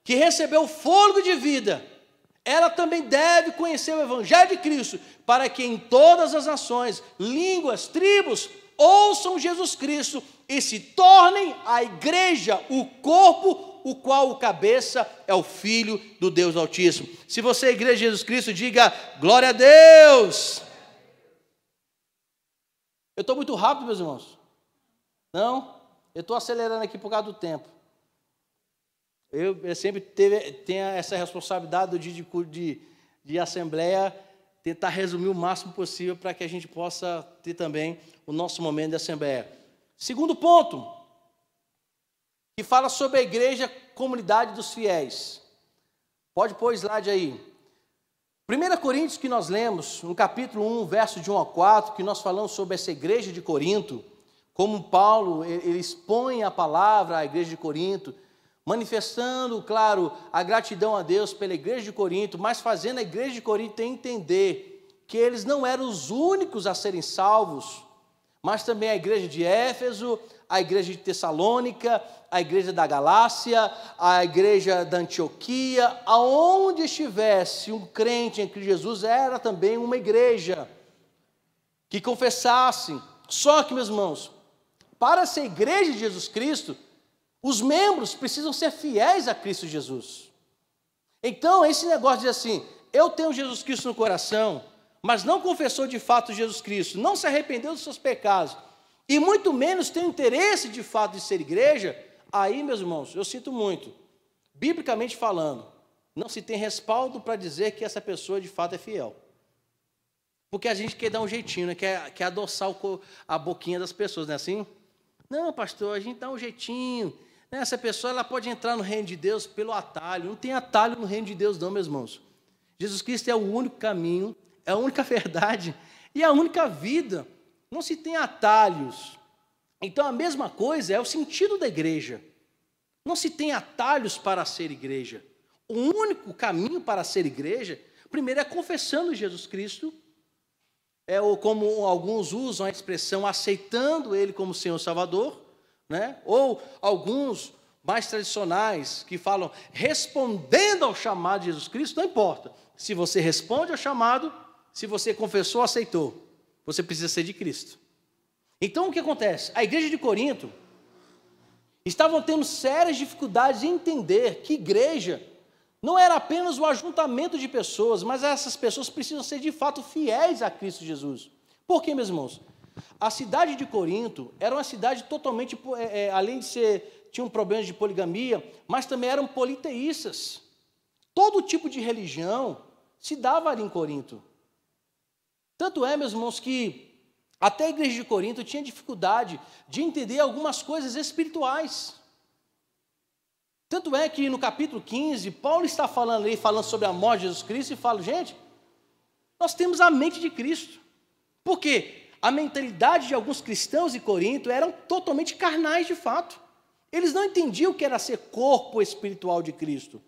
que recebeu fôlego de vida, ela também deve conhecer o evangelho de Cristo, para que em todas as nações, línguas, tribos, ouçam Jesus Cristo e se tornem a igreja, o corpo, o qual o cabeça é o Filho do Deus Altíssimo. Se você é a igreja de Jesus Cristo, diga glória a Deus. Eu estou muito rápido, meus irmãos? Não? Eu estou acelerando aqui por causa do tempo. Eu sempre tenho essa responsabilidade do dia de assembleia, tentar resumir o máximo possível para que a gente possa ter também o nosso momento de assembleia. Segundo ponto, que fala sobre a igreja, comunidade dos fiéis. Pode pôr o slide aí. 1 Coríntios, que nós lemos, no capítulo 1, verso de 1 a 4, que nós falamos sobre essa igreja de Corinto, como Paulo, ele expõe a palavra à igreja de Corinto, manifestando, claro, a gratidão a Deus pela igreja de Corinto, mas fazendo a igreja de Corinto entender que eles não eram os únicos a serem salvos, mas também a igreja de Éfeso, a igreja de Tessalônica, a igreja da Galácia, a igreja da Antioquia, aonde estivesse um crente em Cristo Jesus, era também uma igreja que confessasse. Só que, meus irmãos, para ser igreja de Jesus Cristo, os membros precisam ser fiéis a Cristo Jesus. Então, esse negócio de assim, eu tenho Jesus Cristo no coração, mas não confessou de fato Jesus Cristo, não se arrependeu dos seus pecados, e muito menos tem interesse de fato de ser igreja, aí, meus irmãos, eu sinto muito, biblicamente falando, não se tem respaldo para dizer que essa pessoa de fato é fiel. Porque a gente quer dar um jeitinho, né? quer adoçar a boquinha das pessoas, não é assim? Não, pastor, a gente dá um jeitinho. Essa pessoa ela pode entrar no reino de Deus pelo atalho. Não tem atalho no reino de Deus não, meus irmãos. Jesus Cristo é o único caminho, é a única verdade e a única vida. Não se tem atalhos. Então a mesma coisa é o sentido da igreja. Não se tem atalhos para ser igreja. O único caminho para ser igreja, primeiro é confessando Jesus Cristo, ou como alguns usam a expressão, aceitando Ele como Senhor Salvador, né? Ou alguns mais tradicionais que falam respondendo ao chamado de Jesus Cristo. Não importa, se você responde ao chamado, se você confessou, aceitou, você precisa ser de Cristo. Então o que acontece? A igreja de Corinto estavam tendo sérias dificuldades em entender que igreja não era apenas o ajuntamento de pessoas, mas essas pessoas precisam ser de fato fiéis a Cristo Jesus. Por quê, meus irmãos? A cidade de Corinto era uma cidade totalmente, além de ser, tinham problemas de poligamia, mas também eram politeístas. Todo tipo de religião se dava ali em Corinto. Tanto é, meus irmãos, que até a igreja de Corinto tinha dificuldade de entender algumas coisas espirituais. Tanto é que no capítulo 15, Paulo está falando ali, falando sobre a morte de Jesus Cristo, e fala, gente, nós temos a mente de Cristo. Por quê? A mentalidade de alguns cristãos em Corinto eram totalmente carnais de fato. Eles não entendiam o que era ser corpo espiritual de Cristo.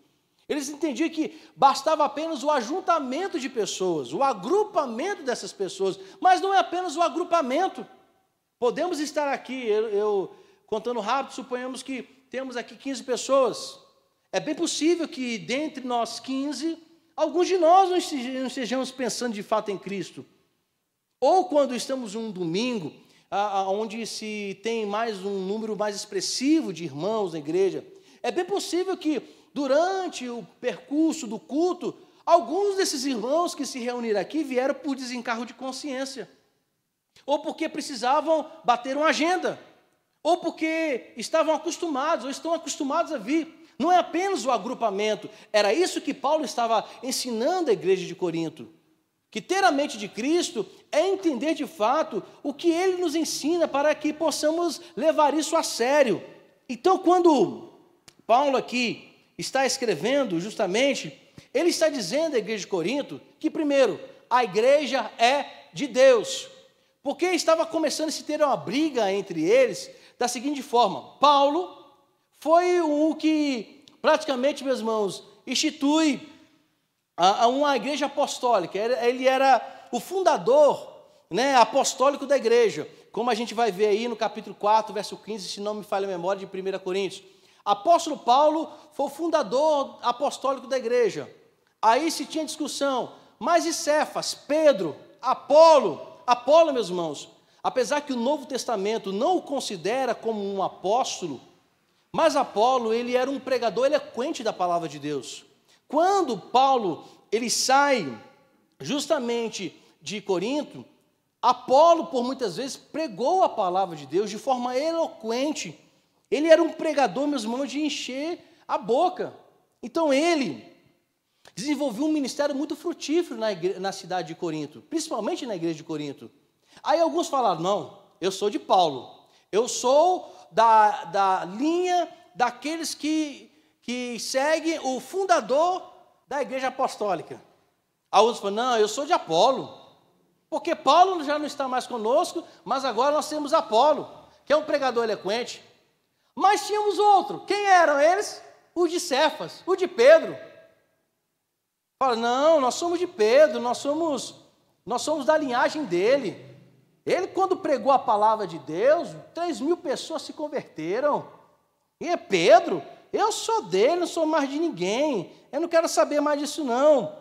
Eles entendiam que bastava apenas o ajuntamento de pessoas, o agrupamento dessas pessoas, mas não é apenas o agrupamento. Podemos estar aqui, eu contando rápido, suponhamos que temos aqui 15 pessoas. É bem possível que dentre nós 15, alguns de nós não estejamos pensando de fato em Cristo. Ou quando estamos em um domingo, onde se tem um número mais expressivo de irmãos na igreja, é bem possível que durante o percurso do culto, alguns desses irmãos que se reuniram aqui vieram por desencargo de consciência, ou porque precisavam bater uma agenda, ou porque estavam acostumados, ou estão acostumados a vir. Não é apenas o agrupamento, era isso que Paulo estava ensinando à igreja de Corinto, que ter a mente de Cristo é entender de fato o que Ele nos ensina para que possamos levar isso a sério. Então, quando Paulo aqui está escrevendo justamente, ele está dizendo à igreja de Corinto que, primeiro, a igreja é de Deus, porque estava começando a se ter uma briga entre eles da seguinte forma: Paulo foi o que praticamente, meus irmãos, institui uma igreja apostólica. Ele era o fundador, né, apostólico da igreja, como a gente vai ver aí no capítulo 4, verso 15, se não me falha a memória, de 1 Coríntios. Apóstolo Paulo foi o fundador apostólico da igreja. Aí se tinha discussão, mas e Cefas, Pedro, Apolo, meus irmãos, apesar que o Novo Testamento não o considera como um apóstolo, mas Apolo, ele era um pregador eloquente da palavra de Deus. Quando Paulo, ele sai justamente de Corinto, Apolo, por muitas vezes, pregou a palavra de Deus de forma eloquente. Ele era um pregador, meus irmãos, de encher a boca. Então ele desenvolveu um ministério muito frutífero na cidade de Corinto, principalmente na igreja de Corinto. Aí alguns falaram: não, eu sou de Paulo, eu sou da linha daqueles que seguem o fundador da igreja apostólica. Aí outros falaram: não, eu sou de Apolo, porque Paulo já não está mais conosco, mas agora nós temos Apolo, que é um pregador eloquente. Mas tínhamos outro. Quem eram eles? O de Cefas, o de Pedro. Fala: não, nós somos de Pedro, nós somos da linhagem dele. Ele, quando pregou a palavra de Deus, 3.000 pessoas se converteram. E é Pedro, eu sou dele, não sou mais de ninguém, eu não quero saber mais disso não.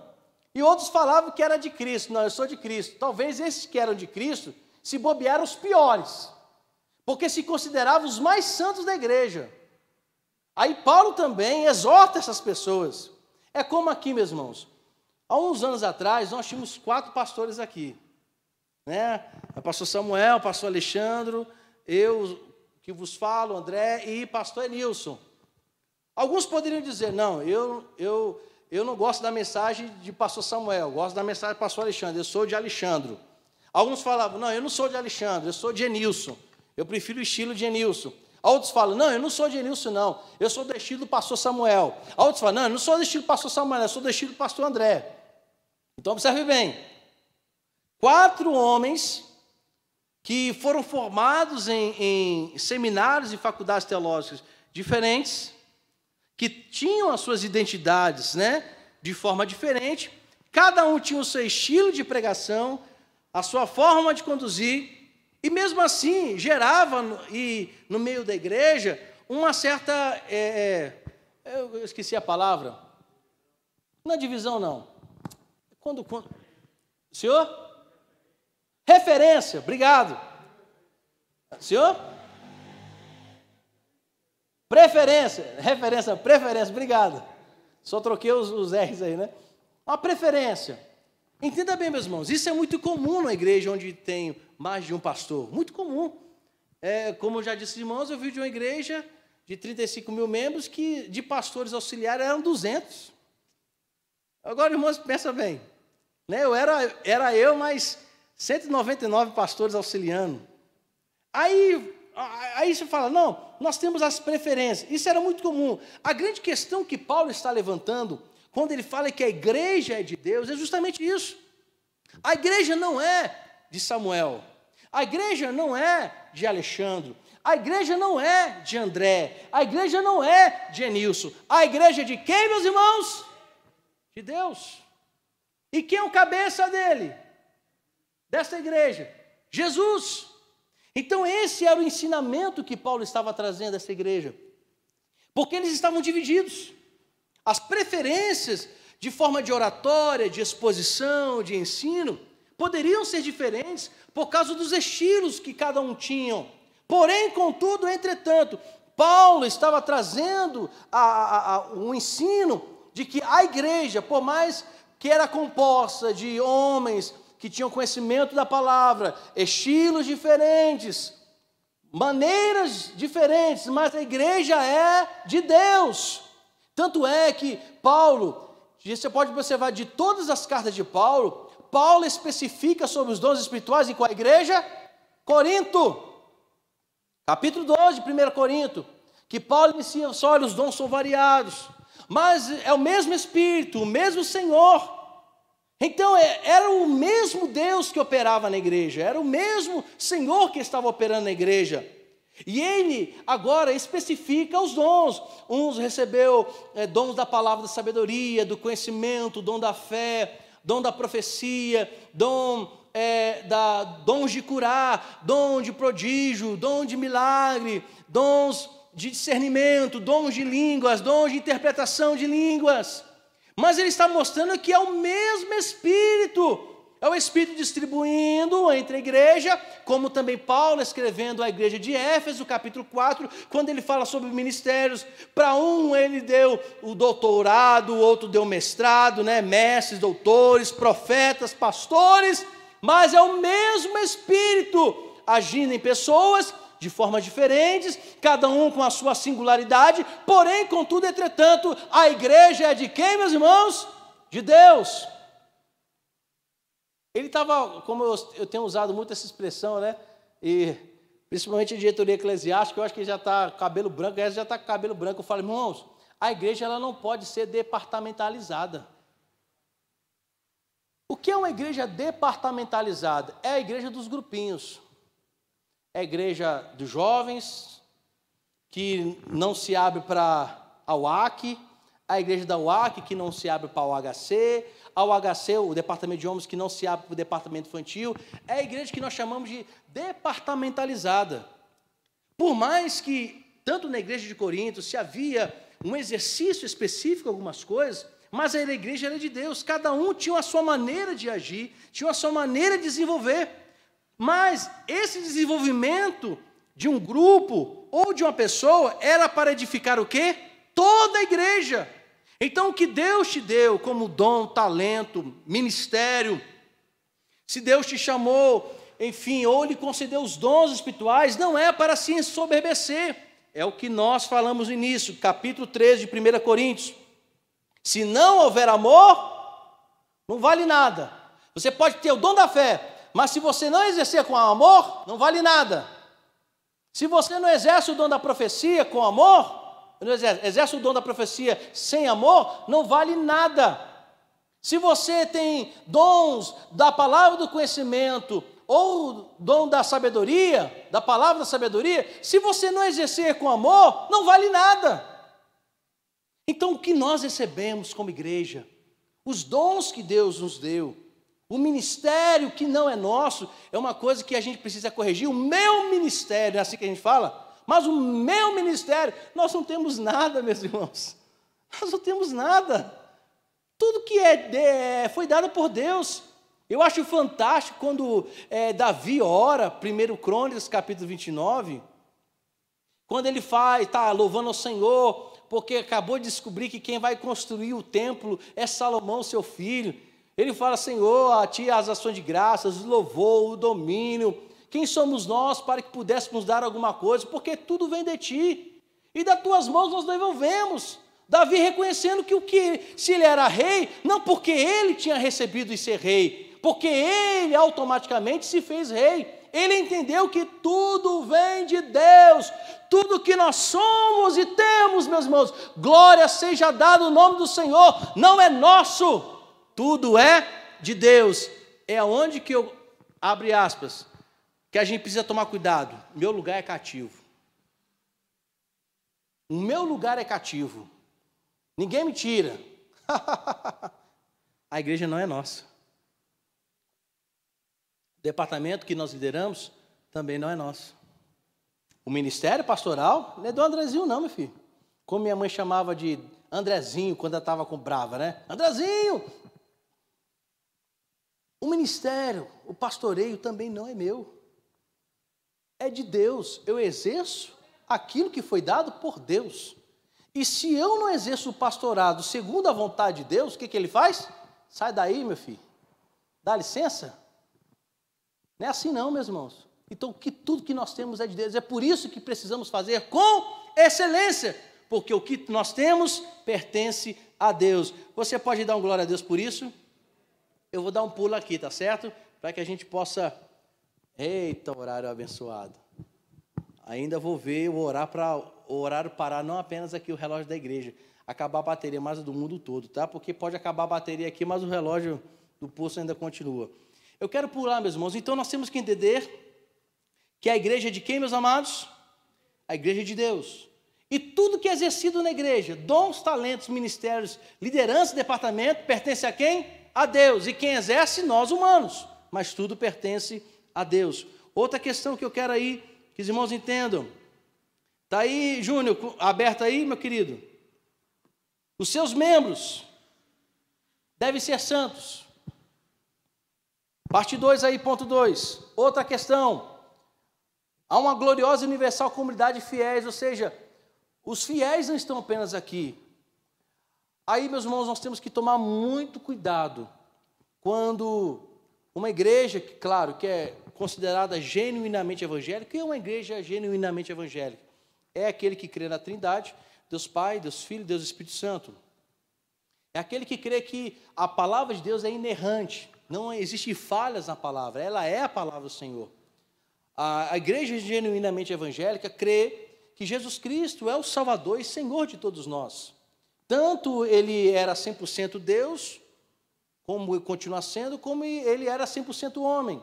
E outros falavam que era de Cristo. Não, eu sou de Cristo. Talvez esses que eram de Cristo se bobearam os piores, porque se consideravam os mais santos da igreja. Aí Paulo também exorta essas pessoas. É como aqui, meus irmãos, há uns anos atrás nós tínhamos 4 pastores aqui, né? O pastor Samuel, o pastor Alexandre, eu que vos falo, André, e pastor Enilson. Alguns poderiam dizer: não, eu não gosto da mensagem de pastor Samuel, gosto da mensagem de pastor Alexandre, eu sou de Alexandre. Alguns falavam: não, eu não sou de Alexandre, eu sou de Enilson, eu prefiro o estilo de Enilson. Outros falam: não, eu não sou de Enilson não, eu sou do estilo do pastor Samuel. Outros falam: não, eu não sou do estilo do pastor Samuel, eu sou do estilo do pastor André. Então observe bem, 4 homens que foram formados em seminários e faculdades teológicas diferentes, que tinham as suas identidades, né, de forma diferente, cada um tinha o seu estilo de pregação, a sua forma de conduzir, e mesmo assim gerava no meio da igreja uma certa, eu esqueci a palavra, não é divisão não, senhor? Referência, obrigado. Senhor? Preferência, obrigado. Só troquei os R's aí, né? Uma preferência. Entenda bem, meus irmãos, isso é muito comum na igreja onde tem mais de um pastor. Muito comum. Como eu já disse, irmãos, eu vi de uma igreja de 35 mil membros que de pastores auxiliares eram 200. Agora, irmãos, pensa bem. Né? Era eu, mas 199 pastores auxiliando. Aí você fala: não, nós temos as preferências. Isso era muito comum. A grande questão que Paulo está levantando, quando ele fala que a igreja é de Deus, é justamente isso. A igreja não é de Samuel. A igreja não é de Alexandre. A igreja não é de André. A igreja não é de Enilson. A igreja é de quem, meus irmãos? De Deus. E quem é o cabeça desta igreja? Jesus. Então esse era o ensinamento que Paulo estava trazendo a essa igreja, porque eles estavam divididos. As preferências de forma de oratória, de exposição, de ensino, poderiam ser diferentes por causa dos estilos que cada um tinha. Porém, contudo, entretanto, Paulo estava trazendo um ensino de que a igreja, por mais que era composta de homens que tinham conhecimento da palavra, estilos diferentes, maneiras diferentes, mas a igreja é de Deus. Tanto é que Paulo, você pode observar de todas as cartas de Paulo Paulo especifica sobre os dons espirituais em qual igreja? Corinto. Capítulo 12 de 1 Corinto. Que Paulo inicia, olha, os dons são variados, mas é o mesmo Espírito, o mesmo Senhor. Então era o mesmo Deus que operava na igreja, era o mesmo Senhor que estava operando na igreja. E ele agora especifica os dons. Uns recebeu dons da palavra da sabedoria, do conhecimento, dom da fé, dom da profecia, dons de curar, dom de prodígio, dom de milagre, dons de discernimento, dons de línguas, dons de interpretação de línguas. Mas ele está mostrando que é o mesmo Espírito. É o Espírito distribuindo entre a igreja, como também Paulo escrevendo à igreja de Éfeso, capítulo 4, quando ele fala sobre ministérios. Para um ele deu o doutorado, o outro deu o mestrado, né? Mestres, doutores, profetas, pastores, mas é o mesmo Espírito agindo em pessoas de formas diferentes, cada um com a sua singularidade, porém, contudo, entretanto, a igreja é de quem, meus irmãos? De Deus. Ele estava, como eu tenho usado muito essa expressão, né? E principalmente a diretoria eclesiástica, eu acho que já está cabelo branco, essa já está com cabelo branco. Eu falo, irmãos, a igreja ela não pode ser departamentalizada. O que é uma igreja departamentalizada? É a igreja dos grupinhos. É a igreja dos jovens, que não se abre para a UAC, a igreja da UAC, que não se abre para o UHC, a UHC, o departamento de homens, que não se abre para o departamento infantil. É a igreja que nós chamamos de departamentalizada. Por mais que, tanto na igreja de Corinto, se havia um exercício específico, algumas coisas, mas a igreja era de Deus, cada um tinha a sua maneira de agir, tinha a sua maneira de desenvolver. Mas esse desenvolvimento de um grupo ou de uma pessoa era para edificar o quê? Toda a igreja. Então o que Deus te deu como dom, talento, ministério, se Deus te chamou, enfim, ou lhe concedeu os dons espirituais, não é para se ensoberbecer. É o que nós falamos no início, capítulo 13 de 1 Coríntios. Se não houver amor, não vale nada. Você pode ter o dom da fé, mas se você não exercer com amor, não vale nada. Se você não exerce o dom da profecia com amor, não exerce o dom da profecia sem amor, não vale nada. Se você tem dons da palavra do conhecimento, ou dom da sabedoria, da palavra da sabedoria, se você não exercer com amor, não vale nada. Então o que nós recebemos como igreja, os dons que Deus nos deu, o ministério que não é nosso, é uma coisa que a gente precisa corrigir. O meu ministério, é assim que a gente fala? Mas o meu ministério, nós não temos nada, meus irmãos. Nós não temos nada. Tudo que foi dado por Deus. Eu acho fantástico quando Davi ora, 1 Crônicas, capítulo 29, quando ele está louvando ao Senhor, porque acabou de descobrir que quem vai construir o templo é Salomão, seu filho. Ele fala, Senhor, a Ti as ações de graças, o louvor, o domínio. Quem somos nós para que pudéssemos dar alguma coisa? Porque tudo vem de Ti. E das Tuas mãos nós devolvemos. Davi reconhecendo se ele era rei, não porque ele tinha recebido de ser rei, porque ele automaticamente se fez rei. Ele entendeu que tudo vem de Deus. Tudo que nós somos e temos, meus irmãos, glória seja dada o nome do Senhor, não é nosso. Tudo é de Deus. É aonde que eu, abre aspas, que a gente precisa tomar cuidado. Meu lugar é cativo. O meu lugar é cativo. Ninguém me tira. A igreja não é nossa. O departamento que nós lideramos também não é nosso. O ministério pastoral não é do Andrezinho não, meu filho. Como minha mãe chamava de Andrezinho quando ela estava com brava, né? Andrezinho! O ministério, o pastoreio também não é meu. É de Deus. Eu exerço aquilo que foi dado por Deus. E se eu não exerço o pastorado segundo a vontade de Deus, o que ele faz? Sai daí, meu filho. Dá licença. Não é assim não, meus irmãos. Então, tudo que nós temos é de Deus. É por isso que precisamos fazer com excelência. Porque o que nós temos pertence a Deus. Você pode dar um glória a Deus por isso? eu vou dar um pulo aqui, tá certo? Para que a gente possa... Eita, horário abençoado. Ainda vou ver, vou orar para o horário parar, não apenas aqui o relógio da igreja, acabar a bateria, mas do mundo todo, tá? Porque pode acabar a bateria aqui, mas o relógio do poço ainda continua. Eu quero pular, meus irmãos. Então, nós temos que entender que a igreja é de quem, meus amados? A igreja é de Deus. E tudo que é exercido na igreja, dons, talentos, ministérios, liderança, departamento, pertence a quem? A Deus. E quem exerce? Nós, humanos. Mas tudo pertence a Deus. Outra questão que eu quero aí, que os irmãos entendam. Está aí, Júnior, aberto aí, meu querido? Os seus membros devem ser santos. Parte 2 aí, ponto 2. Outra questão. Há uma gloriosa e universal comunidade de fiéis, ou seja, os fiéis não estão apenas aqui. Aí, meus irmãos, nós temos que tomar muito cuidado quando uma igreja, claro, que é considerada genuinamente evangélica, e é uma igreja genuinamente evangélica. É aquele que crê na Trindade, Deus Pai, Deus Filho, Deus Espírito Santo. É aquele que crê que a palavra de Deus é inerrante, não existe falhas na palavra, ela é a palavra do Senhor. A igreja genuinamente evangélica crê que Jesus Cristo é o Salvador e Senhor de todos nós. Tanto ele era 100% Deus, como continua sendo, como ele era 100% homem.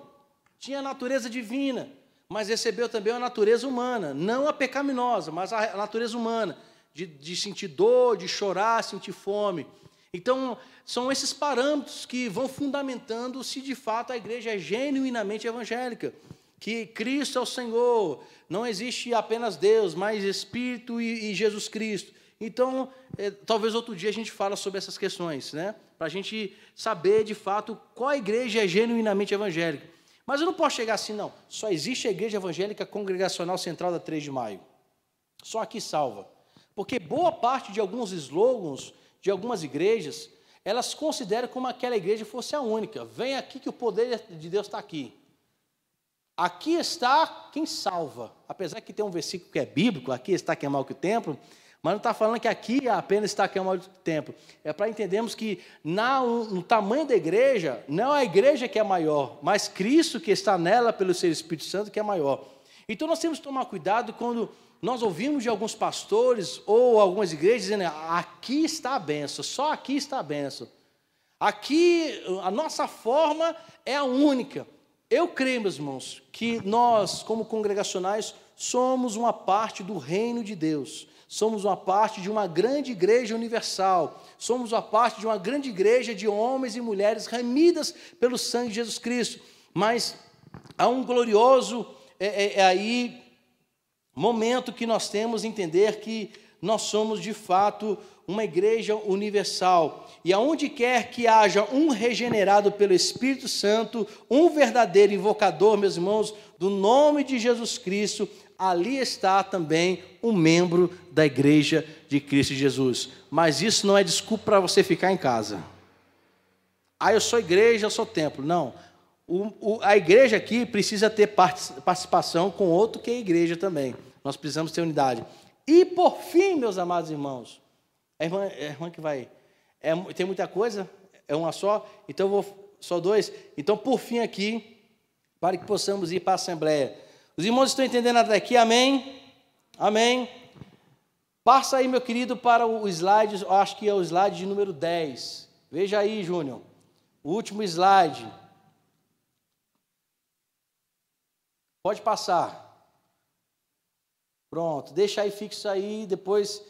Tinha a natureza divina, mas recebeu também a natureza humana, não a pecaminosa, mas a natureza humana, de sentir dor, de chorar, sentir fome. Então, são esses parâmetros que vão fundamentando se de fato a igreja é genuinamente evangélica, que Cristo é o Senhor, não existe apenas Deus, mas Espírito e Jesus Cristo. Então, talvez outro dia a gente fale sobre essas questões, né? Para a gente saber de fato qual igreja é genuinamente evangélica. Mas eu não posso chegar assim, não. Só existe a Igreja Evangélica Congregacional Central da 3 de Maio. Só aqui salva. Porque boa parte de alguns slogans de algumas igrejas, elas consideram como aquela igreja fosse a única. Vem aqui que o poder de Deus está aqui. Aqui está quem salva. Apesar que tem um versículo que é bíblico, aqui está quem é maior que o templo, mas não está falando que aqui apenas está quem é maior que o templo. É para entendermos que no tamanho da igreja, não é a igreja que é maior, mas Cristo que está nela pelo seu Espírito Santo que é maior. Então nós temos que tomar cuidado quando nós ouvimos de alguns pastores ou algumas igrejas dizendo, aqui está a bênção, só aqui está a bênção. Aqui a nossa forma é a única. Eu creio, meus irmãos, que nós, como congregacionais, somos uma parte do reino de Deus. Somos uma parte de uma grande igreja universal. Somos uma parte de uma grande igreja de homens e mulheres remidas pelo sangue de Jesus Cristo. Mas há um glorioso momento que nós temos entender que nós somos de fato uma igreja universal. E aonde quer que haja um regenerado pelo Espírito Santo, um verdadeiro invocador, meus irmãos, do nome de Jesus Cristo, ali está também um membro da igreja de Cristo Jesus. Mas isso não é desculpa para você ficar em casa. Eu sou igreja, eu sou templo. Não. A igreja aqui precisa ter participação com outro que é a igreja também. Nós precisamos ter unidade. E por fim, meus amados irmãos, a irmã que vai... tem muita coisa? É uma só? Então eu vou... Só 2? Então, por fim aqui, para que possamos ir para a Assembleia. Os irmãos estão entendendo até aqui? Amém? Amém? Passa aí, meu querido, para o slide, acho que é o slide de número 10. Veja aí, Júnior. O último slide. Pode passar. Pronto, deixa aí fixo aí, depois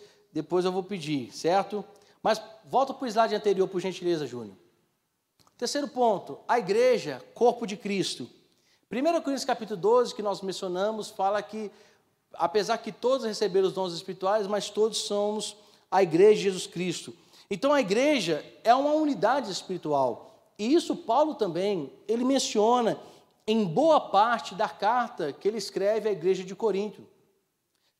eu vou pedir, certo? Mas volta para o slide anterior, por gentileza, Júnior. Terceiro ponto, a igreja, corpo de Cristo. 1 Coríntios capítulo 12, que nós mencionamos, fala que, apesar que todos receberam os dons espirituais, mas todos somos a igreja de Jesus Cristo. Então a igreja é uma unidade espiritual. E isso Paulo também, ele menciona em boa parte da carta que ele escreve à igreja de Corinto.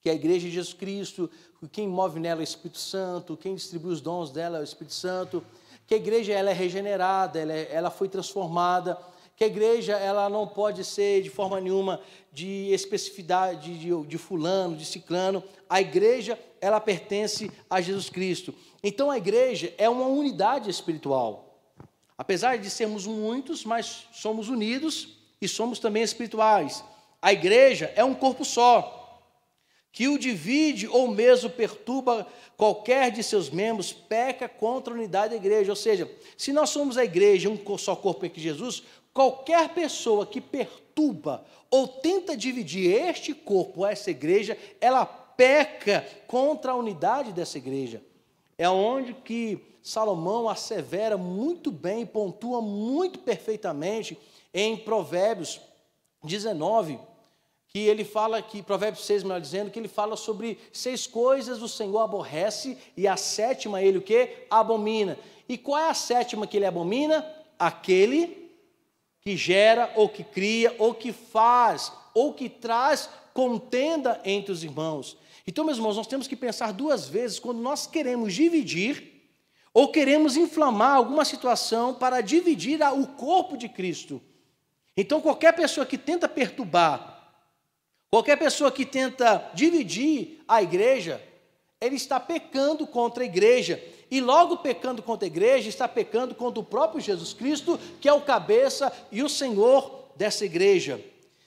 Que é a igreja de Jesus Cristo, quem move nela é o Espírito Santo, quem distribui os dons dela é o Espírito Santo, que a igreja ela é regenerada, ela foi transformada, que a igreja ela não pode ser de forma nenhuma de especificidade de fulano, de ciclano, a igreja ela pertence a Jesus Cristo. Então a igreja é uma unidade espiritual. Apesar de sermos muitos, mas somos unidos e somos também espirituais. A igreja é um corpo só, que o divide ou mesmo perturba qualquer de seus membros, peca contra a unidade da igreja. Ou seja, se nós somos a igreja, um só corpo em Cristo Jesus, qualquer pessoa que perturba ou tenta dividir este corpo, essa igreja, ela peca contra a unidade dessa igreja. É onde que Salomão assevera muito bem, pontua muito perfeitamente em Provérbios 19, que ele fala que, Provérbios 6, melhor dizendo, que ele fala sobre 6 coisas o Senhor aborrece e a 7ª ele o quê? Abomina. E qual é a 7ª que ele abomina? Aquele que gera, ou que cria, ou que faz, ou que traz contenda entre os irmãos. Então, meus irmãos, nós temos que pensar 2 vezes quando nós queremos dividir, ou queremos inflamar alguma situação para dividir o corpo de Cristo. Então, qualquer pessoa que tenta perturbar, qualquer pessoa que tenta dividir a igreja, ele está pecando contra a igreja. E logo pecando contra a igreja, está pecando contra o próprio Jesus Cristo, que é o cabeça e o Senhor dessa igreja.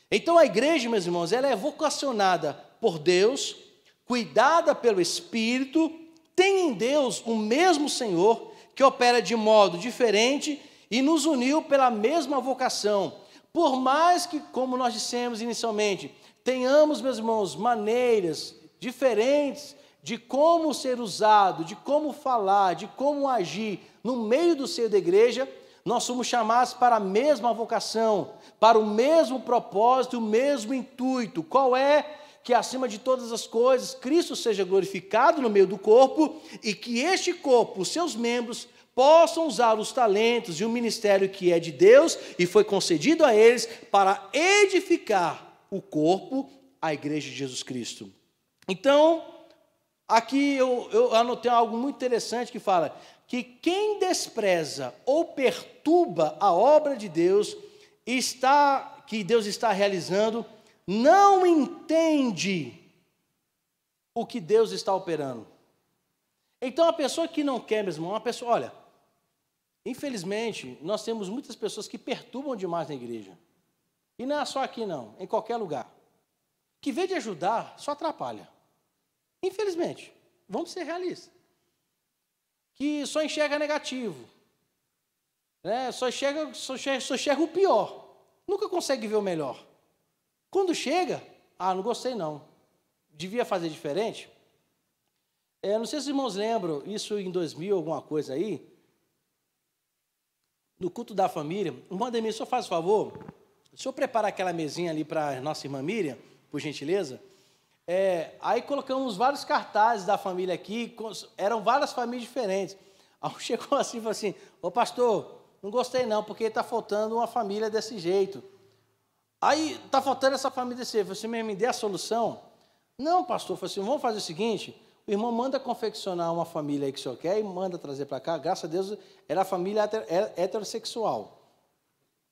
Então a igreja, meus irmãos, ela é vocacionada por Deus, cuidada pelo Espírito, tem em Deus o mesmo Senhor, que opera de modo diferente e nos uniu pela mesma vocação. Por mais que, como nós dissemos inicialmente, tenhamos, meus irmãos, maneiras diferentes de como ser usado, de como falar, de como agir no meio do seio da igreja, nós somos chamados para a mesma vocação, para o mesmo propósito, o mesmo intuito. Qual é? Que acima de todas as coisas, Cristo seja glorificado no meio do corpo e que este corpo, os seus membros, possam usar os talentos e o ministério que é de Deus e foi concedido a eles para edificar o corpo, a igreja de Jesus Cristo. Então, aqui eu anotei algo muito interessante que fala que quem despreza ou perturba a obra de Deus, que Deus está realizando, não entende o que Deus está operando. Então, a pessoa que não quer, meu irmão, uma pessoa, olha, infelizmente, nós temos muitas pessoas que perturbam demais na igreja. E não é só aqui não, em qualquer lugar. Que vem de ajudar, só atrapalha. Infelizmente, vamos ser realistas. Que só enxerga negativo. Né? Só enxerga o pior. Nunca consegue ver o melhor. Quando chega, não gostei não. Devia fazer diferente. Não sei se os irmãos lembram, isso em 2000, alguma coisa aí. No culto da família, o Mandemir, só faz favor... O senhor preparar aquela mesinha ali para a nossa irmã Miriam, por gentileza. Aí colocamos vários cartazes da família aqui, eram várias famílias diferentes. Aí chegou assim e falou assim, ô pastor, não gostei não, porque está faltando uma família desse jeito. Aí está faltando essa família desse jeito. Você me dê a solução? Não, pastor, falei assim, vamos fazer o seguinte, o irmão manda confeccionar uma família aí que o senhor quer e manda trazer para cá. Graças a Deus, era a família heterossexual,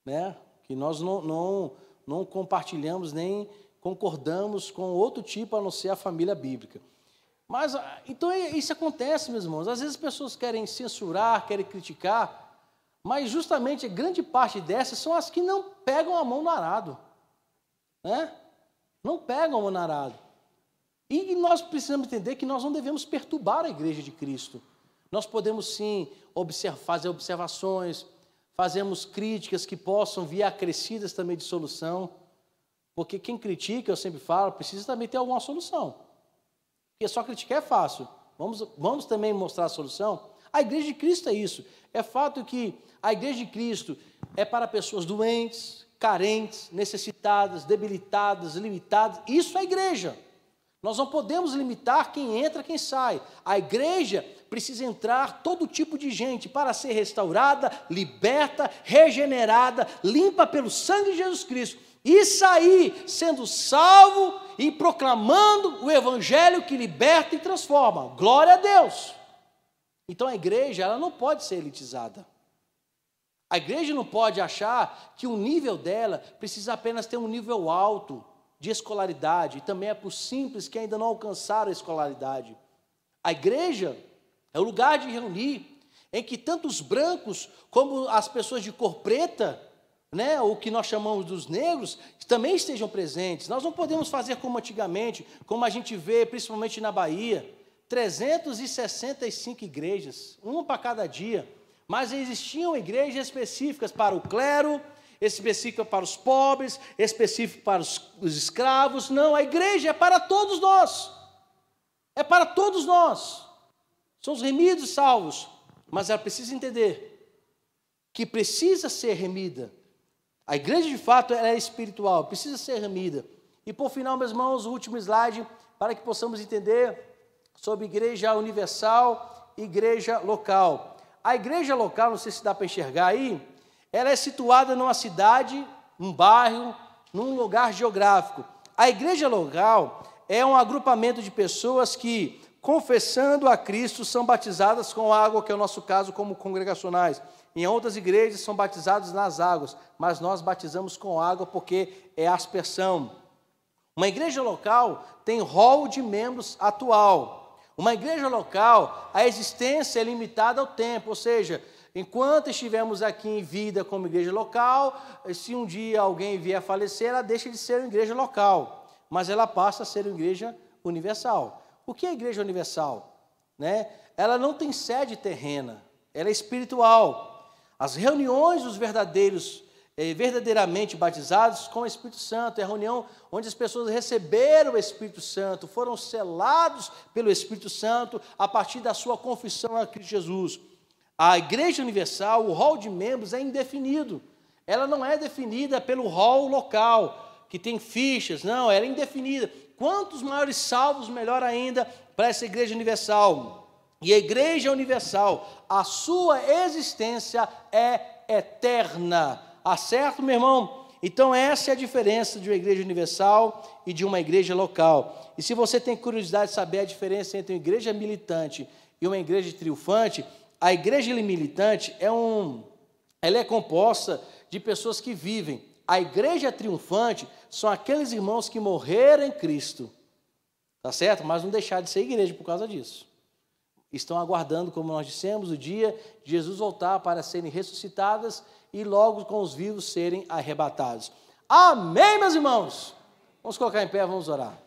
né? Que nós não compartilhamos nem concordamos com outro tipo a não ser a família bíblica. Mas, então, isso acontece, meus irmãos. Às vezes as pessoas querem censurar, querem criticar, mas justamente a grande parte dessas são as que não pegam a mão no arado. Né? Não pegam a mão no arado. E nós precisamos entender que nós não devemos perturbar a igreja de Cristo. Nós podemos, sim, fazer observações, fazemos críticas que possam vir acrescidas também de solução, porque quem critica, eu sempre falo, precisa também ter alguma solução, porque só criticar é fácil, vamos também mostrar a solução. A igreja de Cristo é isso, é fato que a igreja de Cristo é para pessoas doentes, carentes, necessitadas, debilitadas, limitadas, isso é a igreja. Nós não podemos limitar quem entra, quem sai. A igreja precisa entrar todo tipo de gente para ser restaurada, liberta, regenerada, limpa pelo sangue de Jesus Cristo e sair sendo salvo e proclamando o evangelho que liberta e transforma. Glória a Deus! Então a igreja, ela não pode ser elitizada. A igreja não pode achar que o nível dela precisa apenas ter um nível alto de escolaridade, e também é para os simples que ainda não alcançaram a escolaridade. A igreja é o lugar de reunir, em que tanto os brancos como as pessoas de cor preta, né, o que nós chamamos dos negros, também estejam presentes. Nós não podemos fazer como antigamente, como a gente vê, principalmente na Bahia, 365 igrejas, uma para cada dia, mas existiam igrejas específicas para o clero, específica para os pobres, específica para os escravos. Não, a igreja é para todos nós, é para todos nós, somos remidos e salvos, mas ela precisa entender que precisa ser remida. A igreja, de fato, ela é espiritual, precisa ser remida. E, por final, meus irmãos, o último slide, para que possamos entender sobre igreja universal e igreja local. A igreja local, não sei se dá para enxergar aí, ela é situada numa cidade, num bairro, num lugar geográfico. A igreja local é um agrupamento de pessoas que, confessando a Cristo, são batizadas com água, que é o nosso caso como congregacionais. Em outras igrejas são batizados nas águas, mas nós batizamos com água porque é aspersão. Uma igreja local tem rol de membros atual. Uma igreja local, a existência é limitada ao tempo, ou seja, enquanto estivermos aqui em vida como igreja local, se um dia alguém vier a falecer, ela deixa de ser uma igreja local, mas ela passa a ser uma igreja universal. O que é a igreja universal? Né? Ela não tem sede terrena, ela é espiritual. As reuniões dos verdadeiramente batizados com o Espírito Santo, é a reunião onde as pessoas receberam o Espírito Santo, foram selados pelo Espírito Santo a partir da sua confissão a Cristo Jesus. A igreja universal, o rol de membros é indefinido, ela não é definida pelo rol local, que tem fichas, não, ela é indefinida. Quantos maiores salvos, melhor ainda, para essa igreja universal. E a igreja universal, a sua existência é eterna. Acerto, meu irmão? Então essa é a diferença de uma igreja universal e de uma igreja local. E se você tem curiosidade de saber a diferença entre uma igreja militante e uma igreja triunfante, a igreja militante ela é composta de pessoas que vivem. A igreja triunfante são aqueles irmãos que morreram em Cristo. Tá certo? Mas não deixaram de ser igreja por causa disso. Estão aguardando, como nós dissemos, o dia de Jesus voltar para serem ressuscitadas e logo com os vivos serem arrebatados. Amém, meus irmãos? Vamos colocar em pé, vamos orar.